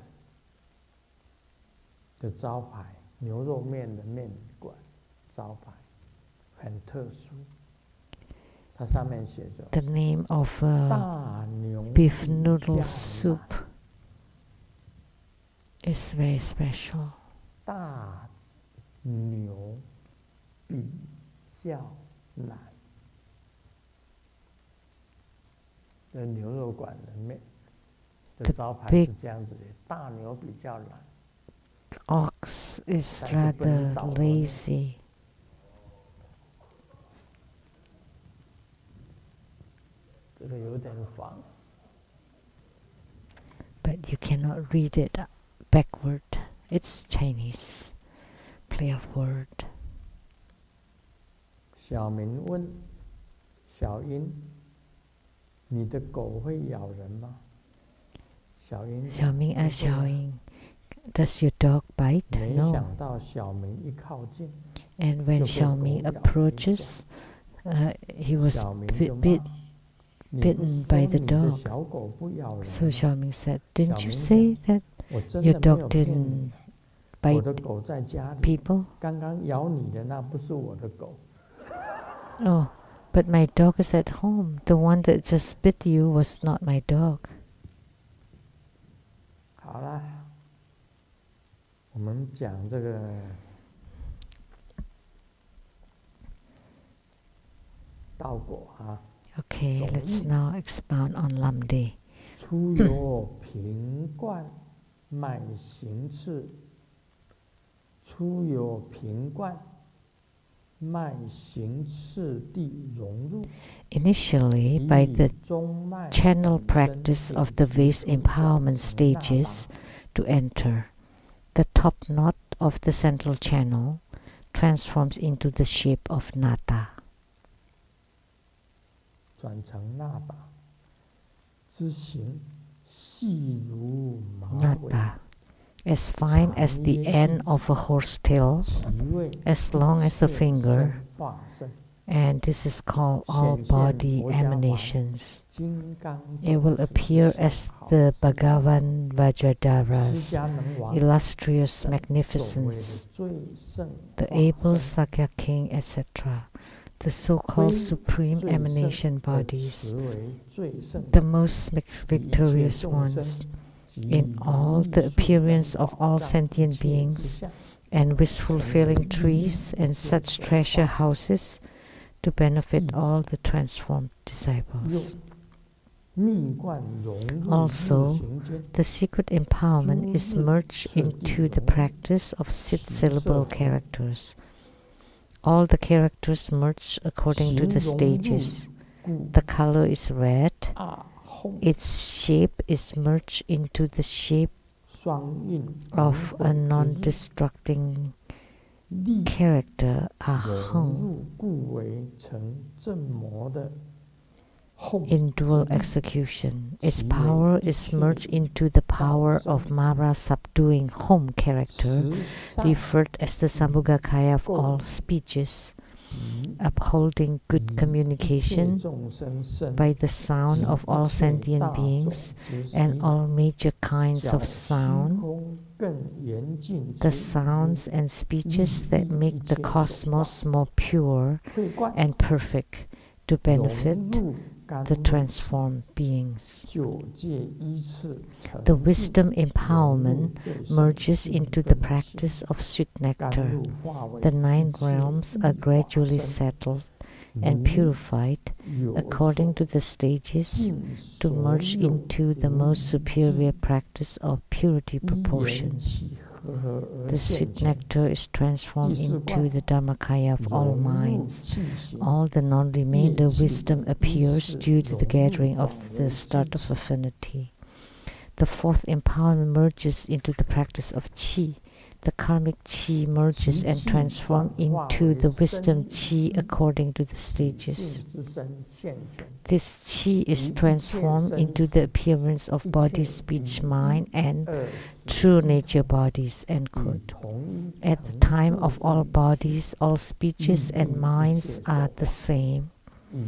的招牌，牛肉面的面馆招牌很特殊，它上面写着 The name of 大牛 beef 比 noodle 较 soup 懒 is very special. 大牛比较懒的牛肉馆的面的招牌是这样子的：大牛比较懒， Ox is 但是不能 rather 倒了 lazy. 这个有点黄。 But you cannot read it backward. It's Chinese play of word. 小明问小英：“你的狗会咬人吗？”小英讲 Xiaoming 不 asked 会啊 Xiaoying, "Does your dog bite?" 没 No. 想到小明一靠近， And when 就被 Xiaoming 狗咬了一下。 approaches, he was 小明就骂：“你不 bitten by 说 the 你的 dog. 小狗不咬人 So 吗？ Xiaoming said, "Didn't you 小明 say that 我真 your 的没有 dog 骗 didn't 你， by 我的狗在家里， people. 刚刚咬你的那不是我的狗。 Oh, but my dog is at home. The one that just bit you was not my dog. 好了，我们讲这个道果啊。 Okay, let's now expound on Lamdre. 出有平冠脉行次，出有平冠脉行次地融入。 Initially, by the channel practice of the vase empowerment stages to enter, the top knot of the central channel transforms into the shape of nata. 转成那达，之形细如马尾， Nata, as fine as the end of a horse tail, 其位 as long as a finger, 化身 and this is called all body emanations. 金刚 It will appear as the Bhagavan 释 Vajradharas, 迦能王 illustrious 所谓的 magnificence, 最胜 the 化 able 身 Sakya King, etc., the so-called supreme 最胜 emanation 被 bodies, 持为最胜 the most 以一切 victorious 众 ones, 生及 in all 如意 the 树 appearance 等 of 宝 all 藏 sentient 一切之 beings, 下， and wish-fulfilling trees and such treasure houses to benefit all the transformed disciples. 密贯融入 Also, 日行间， the secret empowerment is merged into the practice of six-syllable characters. All the characters merge according to the 形融入 stages. 故 The color is red. 二后 Its shape is merged into the shape 双印 of a 能够之 non-destructing 力 character, 融 aham, 入故为成正魔的后 in dual execution. Its power is merged into the power of Mara subduing home character, 实上 referred as the Sambhogakaya of all speeches, 及 upholding good 一切 communication 众生生 by the sound 及 of all 一切 sentient 大众 beings 之 and 心 all major kinds 较 of 虚 sound, 空更严禁 the 之 sounds and speeches that make the cosmos more pure 会观 and perfect to 融 benefit 入甘 the 露 transformed beings. 九界依次 The 成就 wisdom 融入 empowerment 最胜 merges 性 into the 根性 practice of sweet 甘 nectar. 露化为 The 一 nine 切 realms 异 are 化 gradually 身 settled and 如 purified 有 according 所 to the stages 尽 to 所 merge 有 into the 无 most 一 superior 致 practice of purity 因缘 proportion. 起和合而 The 现 sweet 前 nectar is transformed 第四 into 观 the Dharmakaya of all 融入 minds. 气形 All the non-remainder 业气 wisdom appears 依次 due to the 融入 gathering 转 of 为 the 气 start of 气 affinity. The fourth empowerment merges into the practice of qi. The karmic qi merges 其 and 气 transforms 转化 into 为 the 身 wisdom qi 心 according to the 性 stages. 之身现前 This qi is 于一切 transformed 身 into the appearance of 一 body, 切 speech, 与 mind, 一 and 二 true nature bodies. End 与 quote. 同一 At the 成 time 就 of all 之 bodies, all speeches 应 and 应一 minds 切 are 所 the 化 same. 以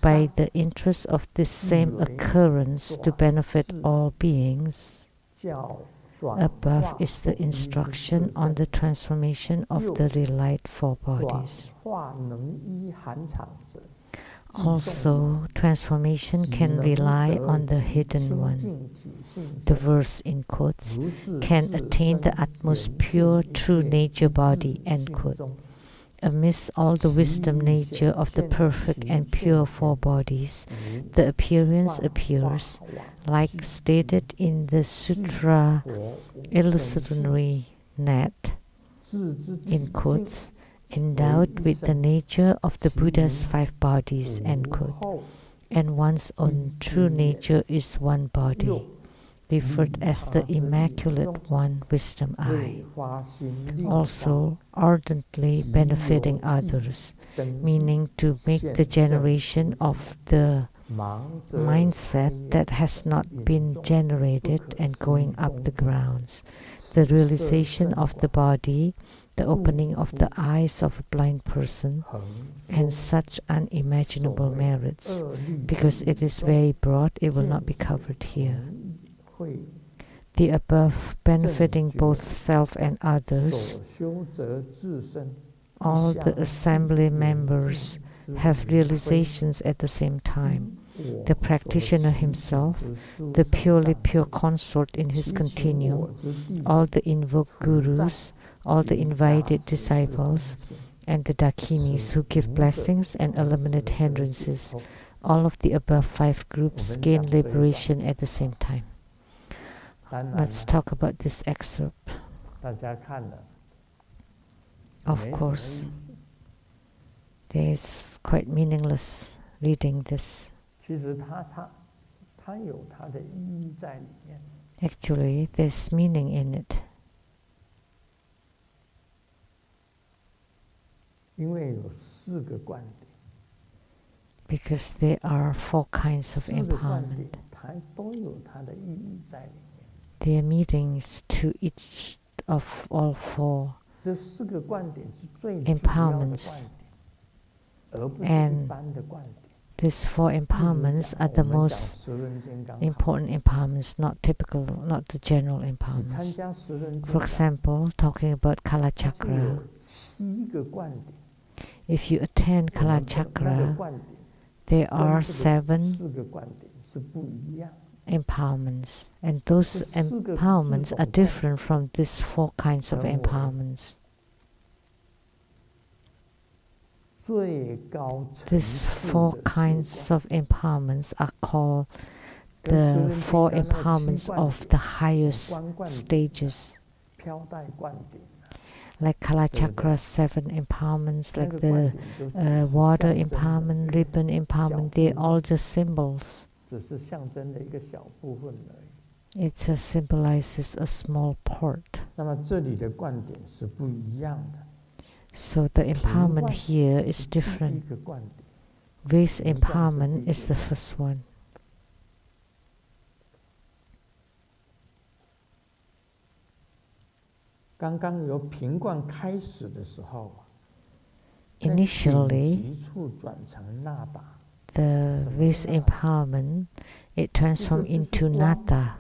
By 上 the interest of this same 以为 occurrence to 转 benefit 世 all beings, 教转 above 化 is the 不一之 instruction 自 on 身 the transformation of 又 the relight four 转 bodies. 化能依寒场者，即诵 Also, transformation 即 can 能 rely 得 on the 其 hidden 清 one. 净体性 The 者， verse in quotes 如是 can 世 attain the 身 utmost 严 pure 禁一 true 切 nature 不 body. 自 End 性 quote. 中， Amidst all the 其 wisdom 显 nature of the 现 perfect 其 and 现 pure 前 four bodies, 如 the appearance 幻化 appears 往 like 昔 stated in the 即 Sutra 佛无生性， illustrationary net, 自之 in 体性 quotes, 为 endowed 一 with the 身， nature of the 其 Buddha's 名 five bodies. End 无 quote. 后 And one's own 一 true 之也， nature is one 又 body, referred 利 as 他 the 之眼 immaculate 中， one wisdom eye, 为发心利他， also ardently 其 benefiting 有益 others, 生益 meaning to make 现 the 正 generation 出 of 行， the 盲则 mindset 开眼 that has not 引 been 众不 generated 可 and 思 going 议 up 功 the 德， grounds, the 色 realization 甚 of the 广， body, the 故 opening of 复 the eyes of a blind person, 恒 and 说 such 所 unimaginable 谓 merits. 恶律 Because 之 it 理 is 中， very broad, it will 见 not be 此 covered here. 同意会 the above benefiting both self and others. All the assembly members have realizations at the same time. The practitioner himself, the purely pure consort in his continuum, all the invoked gurus, all the invited disciples, and the dakinis who give blessings and eliminate hindrances. All of the above 5 groups gain liberation at the same time. Let's talk about this excerpt. Of course, it's quite meaningless reading this. Actually, there's meaning in it. Because there are 4 kinds of empowerment. There are meanings to each of all 4 empowerments. And these 4 empowerments are the most important empowerments, not the general empowerments. For example, talking about Kala Chakra. If you attend Kala Chakra, there are 7 empowerments, and those empowerments are different from these 4 kinds of empowerments. These 4 kinds of empowerments are called the 4 empowerments of the highest stages. Like Kala Chakra, 7 empowerments, like the water empowerment, ribbon empowerment, they're all just symbols. It just symbolizes a small part. So the empowerment here is different. This empowerment is the first one. Initially, this empowerment, it transforms into nata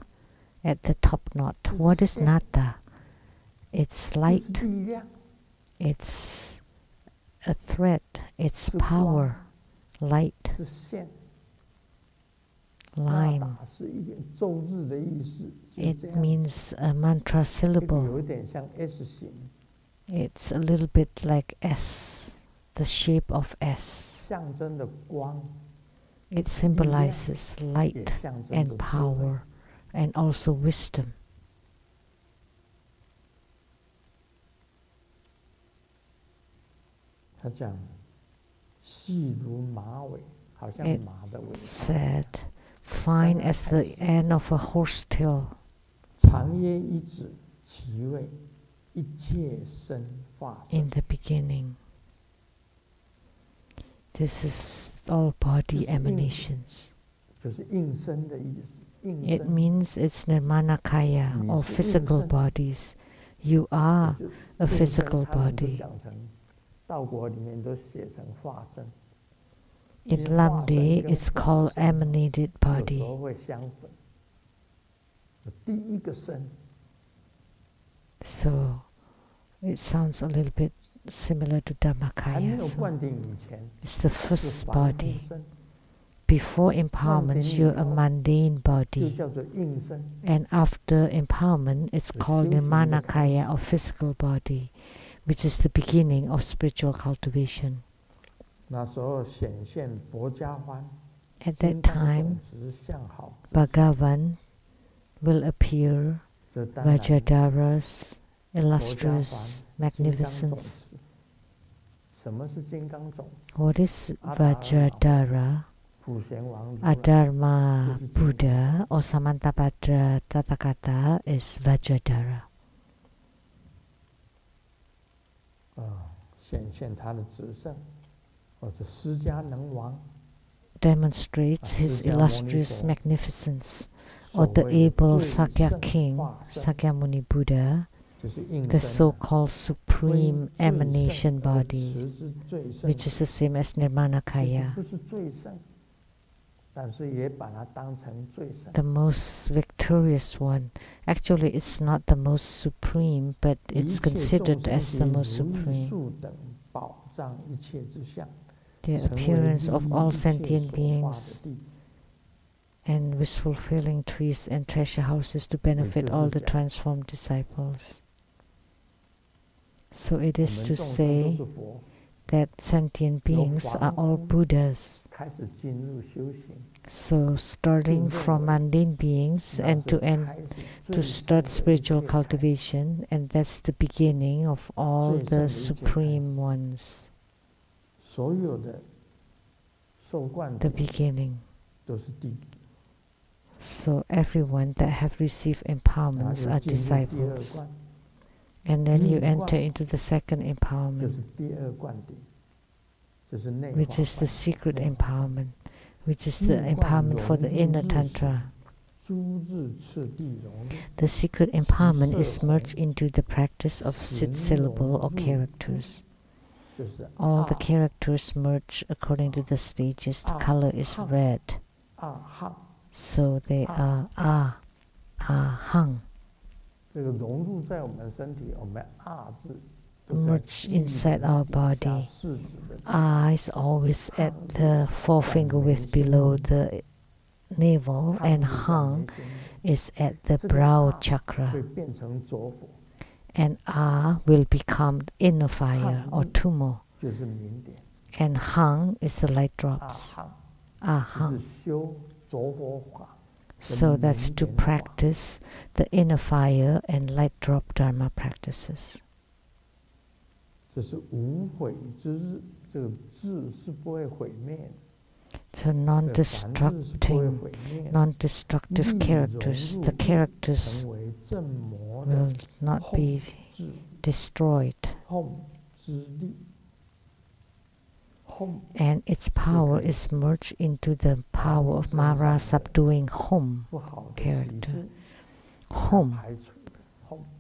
at the top knot. What is nata? It's light. It's a thread. It's power, light, line. It means a mantra syllable. It's a little bit like S, the shape of S. It symbolizes light and power and also wisdom. It said, fine as the end of a horse tail. In the beginning. This is all body emanations. It means it's nirmanakaya, or physical bodies. You are a physical body. In Lamdre, it's called emanated body. So it sounds a little bit similar to Dhammakaya. So it's the first body. Before empowerment, you're a mundane body. And after empowerment, it's called Nirmanakaya, or physical body, which is the beginning of spiritual cultivation. At that time, Bhagavan will appear, Vajradhara's illustrious magnificence. What is Vajradhara? Adharma Buddha or Samantabhadra Tathagata is Vajradhara. Demonstrates his illustrious magnificence, or the able Sakya King, Sakyamuni Buddha, the so-called supreme emanation bodies, which is the same as Nirmanakaya. the most victorious one. Actually, it's not the most supreme, but it's considered as the most supreme. The appearance of all sentient beings and wish-fulfilling trees and treasure houses to benefit all the transformed disciples. So it is to say that sentient beings are all Buddhas. So starting from mundane beings and to end to start spiritual cultivation, and that's the beginning of all the supreme ones. The beginning. So everyone that have received empowerments are disciples. And then you enter into the second empowerment, which is the secret empowerment, which is the empowerment for the inner tantra. The secret empowerment is merged into the practice of 6 syllable or characters. All the characters merge according to the stages. The color is red. So they are hung. Merge inside our body. Is always at the forefinger width below the navel, and hung is at the brow chakra. And will become inner fire or tumo. And hung is the light drops. Hung. So that's to practice the inner fire and light drop dharma practices. So non-destructive characters. The characters will not be destroyed. And its power is merged into the power of Mara subduing home character. Home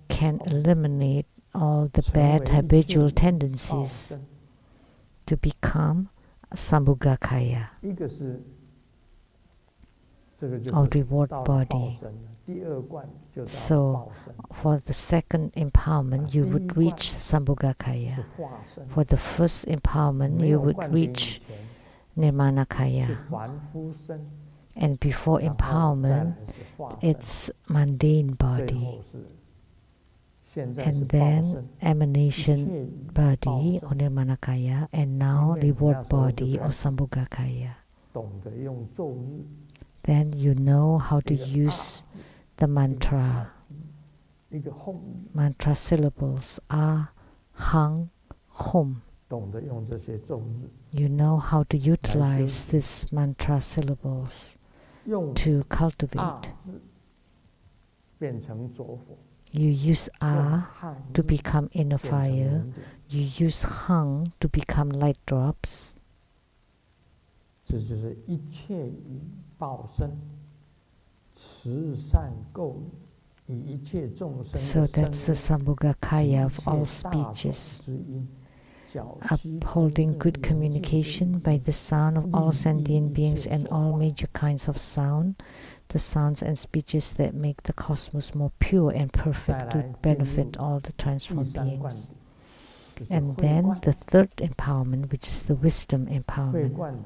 can eliminate all the bad habitual tendencies to become Sambhogakaya, or reward body. So for the second empowerment, you would reach Sambhogakaya. For the first empowerment, you would reach Nirmanakaya. And before empowerment, it's mundane body. And then emanation body or Nirmanakaya, and now reward body or Sambhogakaya. Then you know how to use the mantra. Mantra syllables are hung, hum. You know how to utilize these mantra syllables to cultivate. You use to become inner fire. You use hung to become light drops. So that's the Sambhogakaya of all speeches. Upholding good communication by the sound of all sentient beings and all major kinds of sound, the sounds and speeches that make the cosmos more pure and perfect to benefit all the transformed beings. And then the third empowerment, which is the wisdom empowerment.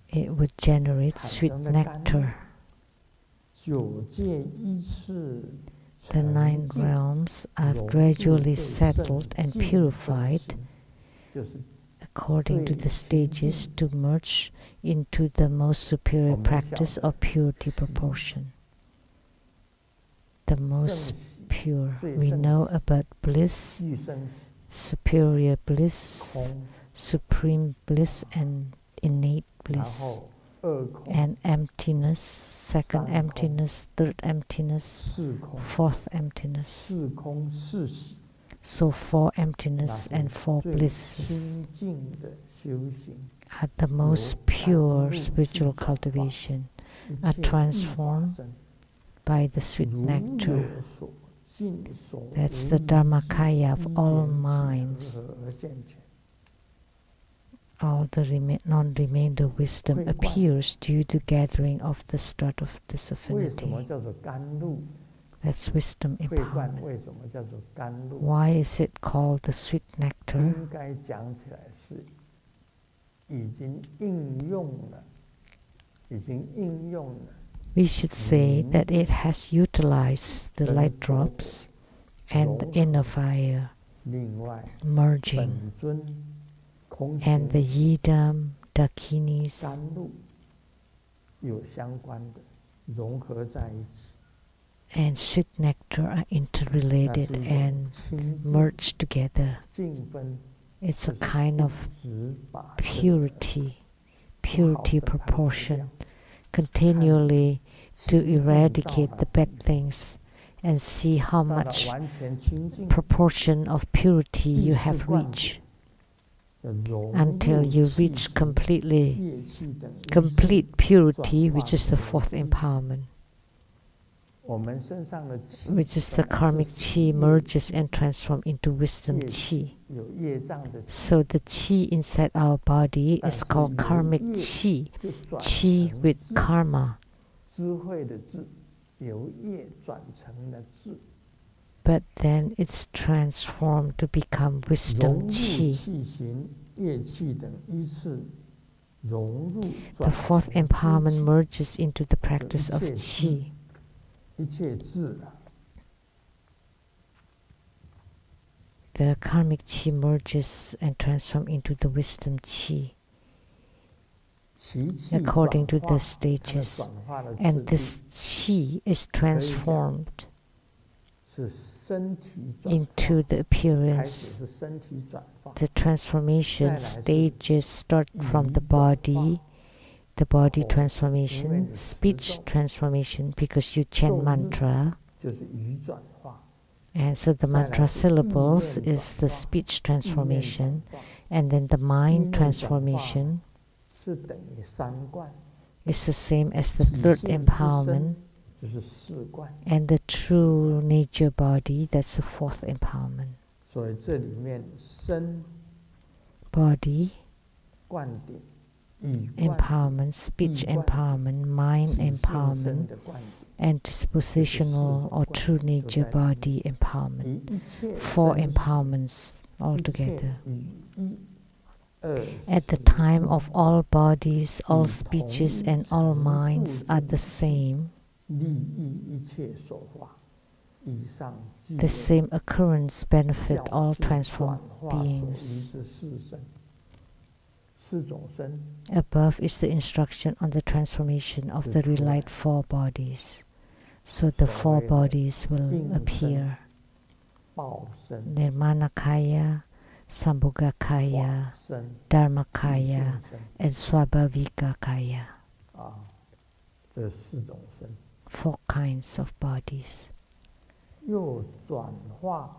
It would generate sweet nectar. The 9 realms are gradually settled and purified according to the stages to merge into the most superior practice of purity proportion. The most pure. We know about bliss, superior bliss, supreme bliss, and innate bliss. And emptiness, second emptiness, third emptiness, fourth emptiness. So 4 emptiness and 4 blisses are the most pure spiritual cultivation, are transformed by the sweet nectar. That's the Dharmakaya of all minds. all the non-remainder wisdom appears due to gathering of the start of this 为什么 affinity. 叫做甘露？ That's wisdom 慧冠 empowerment. 为什么叫做甘露？ Why is it called the sweet nectar? 应该讲起来是已经应用了，已经应用了。 We should say that it has utilized the light drops and the inner fire 另外， merging 本尊空 and the 行 yidam dakinis 甘露有相关的融合在一起， and sweet nectar are interrelated 那是一种 and 清净 merged together. 净分， It's a 就是 kind of 只把这个 purity 不好的 proportion, 量 continually to 清净 eradicate 到 the 了 bad 极致 things and see how 到了 much 完全清净 proportion of purity you have 意识观 reached 的融 until 入 you 气 reach 息 completely 业气等一 complete 系 purity, 转化 which is the 成 fourth 意识 empowerment, 我们身上的气 which is 本 the 来 karmic 就是 chi 业 merges and transforms into wisdom 业 chi. 有业障的气， So the chi inside our body 但 is 是 called 由 karmic 业 chi, 就转 chi 成 with 智 karma. 智慧的智，由业转成了智， But then it's transformed to become 融 wisdom 入 chi. 气行、业气等依次融入 The 转 fourth 成知 empowerment 气 merges into the practice of 一切 chi. 一切智啊， The karmic chi merges and transforms into the wisdom chi 其气 according to 转 the 化它的 stages. 转化的 And 次 this 第 chi is transformed 是身体转 into 化， the 开始 appearance. 是身体转化， The transformation 再来是 stages start from 语 the 转 body, 化， the body 口 transformation, 因为你持 speech 咒 transformation because you chant 咒日 mantra. 就是语转化， And so the 再来 mantra 是意 syllables 念 is 转 the 化， speech 意念转 transformation, 化， and then the 意 mind 念转化 transformation 是等于三观， is the same as the 体 third 现之 empowerment, 身就是四观， and the true nature body, that's the fourth empowerment. 所以这里面身 Body 观点、语观 empowerment, speech 意观 empowerment, mind 体现身 empowerment, 的观点， and dispositional or true nature body empowerment. 以一切 Four 身 empowerments 一切 altogether. 语一二 At the 四 time of all bodies, all 以 speeches 同一 and all 程度 minds are the 的 same. 利益一切所化，以上即 The 为 same occurrence benefit 教 all 示转 transformed 化所依 beings. 之四身，四种身 Above is the instruction on the transformation of the relight four bodies. So the four bodies will appear. 报身、 Nirmanakaya, 化 Sambhogakaya, 身、 Dharmakaya, 性身 and Swabhavikakaya. 啊，这四种身 Four kinds of bodies. 又转化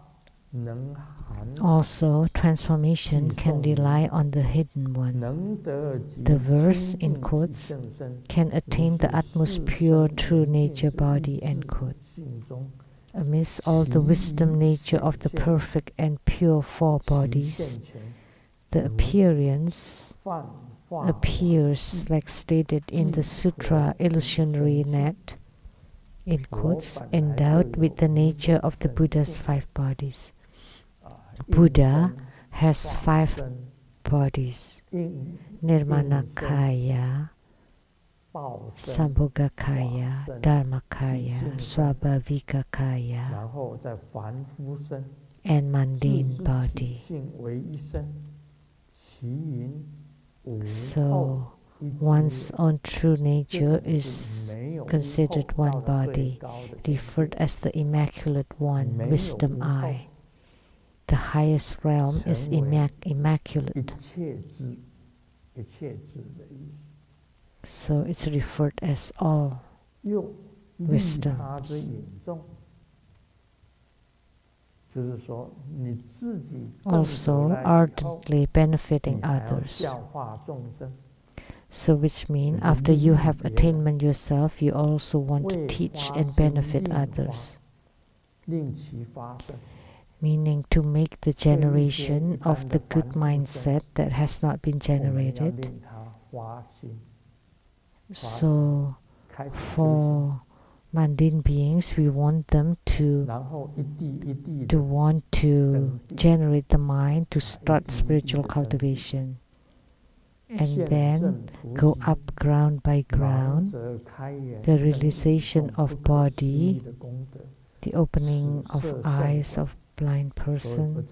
能含 Also, transformation can rely on the hidden one. 能得及 The verse 清 in 净 quotes 其圣身， can attain the utmost pure true nature body, end quote. 性中 Amidst all the wisdom nature of the perfect and pure four 其 bodies, 现前 the appearance 泛化 appears like stated in the sutra illusionary net, in quotes, endowed with the nature of the Buddha's five bodies. 啊 Buddha 应 has 身 five 化身 bodies: 应 Nirmanakaya, 报身， Sambhogakaya, Dharmakaya, Swabhavikakaya, 然后再凡夫身， and 自 mundane 之体 body. 性为一身，其云无后 So 一 one's 之 own true 这 nature 种是 is 没有无 considered 后 one 到了最 body, 高的境 referred 界 as the immaculate one, 没有 wisdom 无后 eye. The highest realm is 成为 一 immaculate, 切智，一切智的意思。 so it's referred as all. 又利 Wisdom 他之引众，就是说你自己证得 Also 了以后， ardently benefiting 你还要 others. 教化众生， So which means 就是 after 利 you 益 have 别人， attainment yourself, you also want to 为 teach 发 and 心 benefit 令化， others. 令其发生。meaning to make the generation of the good mindset that has not been generated. So for mundane beings, we want them to want to generate the mind to start spiritual cultivation, and then go up ground by ground. The realization of body, the opening of eyes of blind person,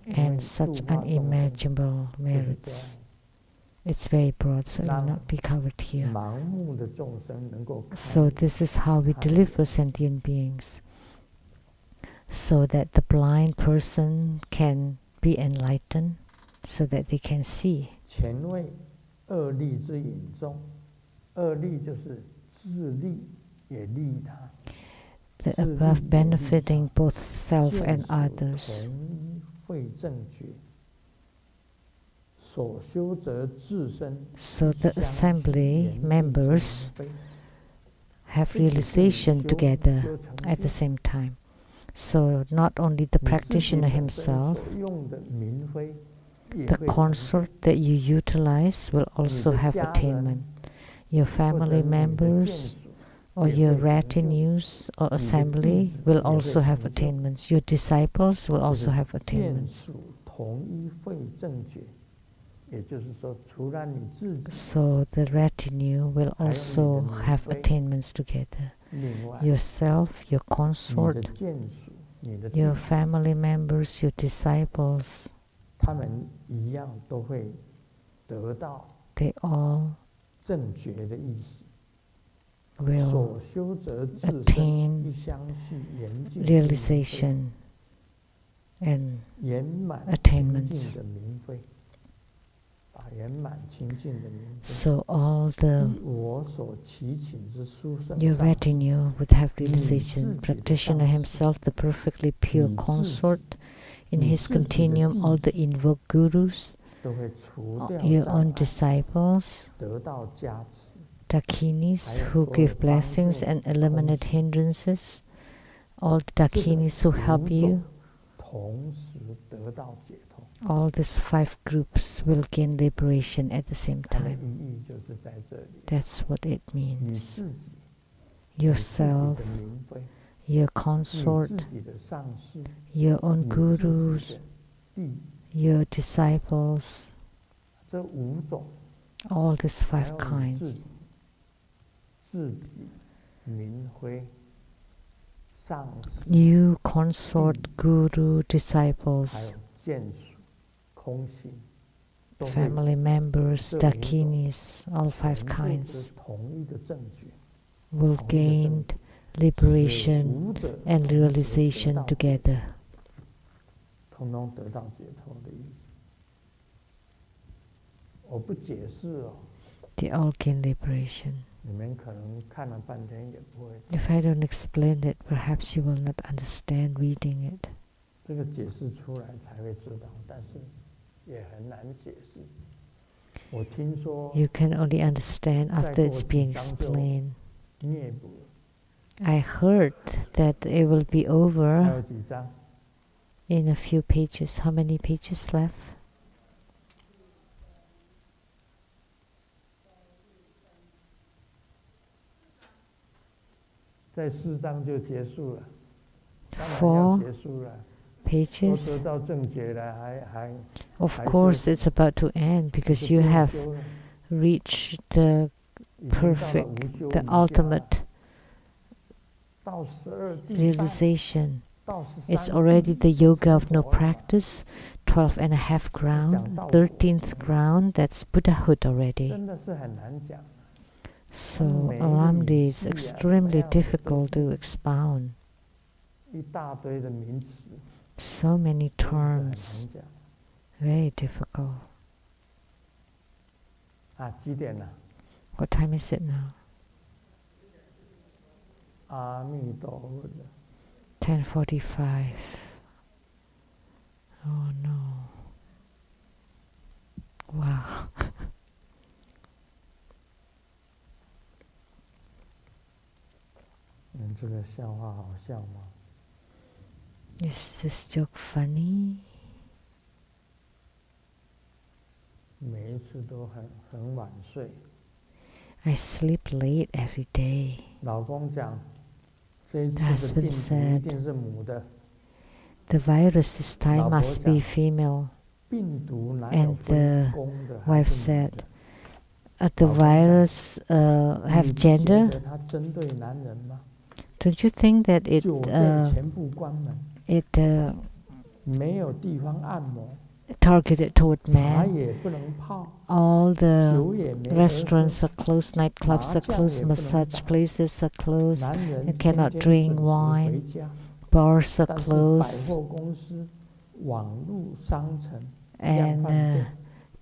and such unimaginable merits. It's very broad, so it will not be covered here. So this is how we deliver sentient beings, so that the blind person can be enlightened, so that they can see. The above benefiting both self and others. So the assembly members have realization together at the same time. So not only the practitioner himself, the consort that you utilize will also have attainment. Your family members or your retinues or assembly will also have attainments. Your disciples will also have attainments. So the retinue will also have attainments together. Yourself, your consort, your family members, your disciples, they all will attain realization and attainments. So all your retinue would have realization. Practitioner himself, the perfectly pure consort, in his continuum, all the invoked gurus, your own disciples, dakinis who give blessings and eliminate hindrances, all the dakinis who help you. All these 5 groups will gain liberation at the same time. That's what it means. Yourself, your consort, your own gurus, your disciples, all these 5 kinds. You consort, guru, disciples, family members, dakinis, all 5 kinds will gain liberation and realization together. They all gain liberation. If I don't explain it, perhaps you will not understand reading it. You can only understand after it's being explained. I heard that it will be over in a few pages. How many pages left? Four pages. Of course, it's about to end because you have reached the perfect, the ultimate realization. It's already the yoga of no practice, 12.5 ground, 13th ground, that's Buddhahood already. So Lamdre is extremely difficult to expound. So many terms, very difficult. What time is it now? 10:45. Oh no. Wow. Is this joke funny? 每一次都很晚睡。 I sleep late every day. 老公讲，这一 The 次的 husband 病毒一 said, 定是母的。 the virus this time 老婆 must be 讲， female. 病毒哪有 And the 分公的还 wife 是母 said, 的？ the 老公讲， virus 你 have 不觉 gender? 得它针对男人吗？ Don't you think that 酒店全部关门， it 没有地方按摩， targeted toward 茶 men? 也不能泡， All the 酒也没得喝， restaurants are closed, nightclubs are 麻将 closed, 也不能 massage 打， places are closed, 男 you 人 cannot 天天 drink 准时回 wine, 家， bars are 但是百 closed, 货公司、网络商城、量 and 贩店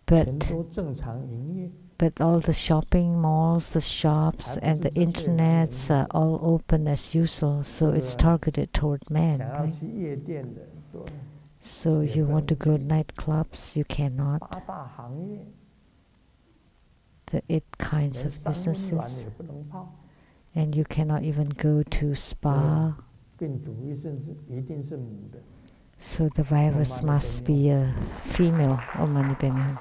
but 全都正常营业。 all the shopping malls, the shops, 还 and 不 the 是针对男人 internets are all open as usual, so it's 这个 targeted toward men, 想要 right? 去夜店的，说 So 也 you 不 want to 能 go 去。 nightclubs, you cannot. 八大行业 The 8 kinds 连 of 三温暖 businesses, 也不能泡， and you cannot even go to spa. 病毒一定是母的。 So the virus must be a female. Oh, mani padme.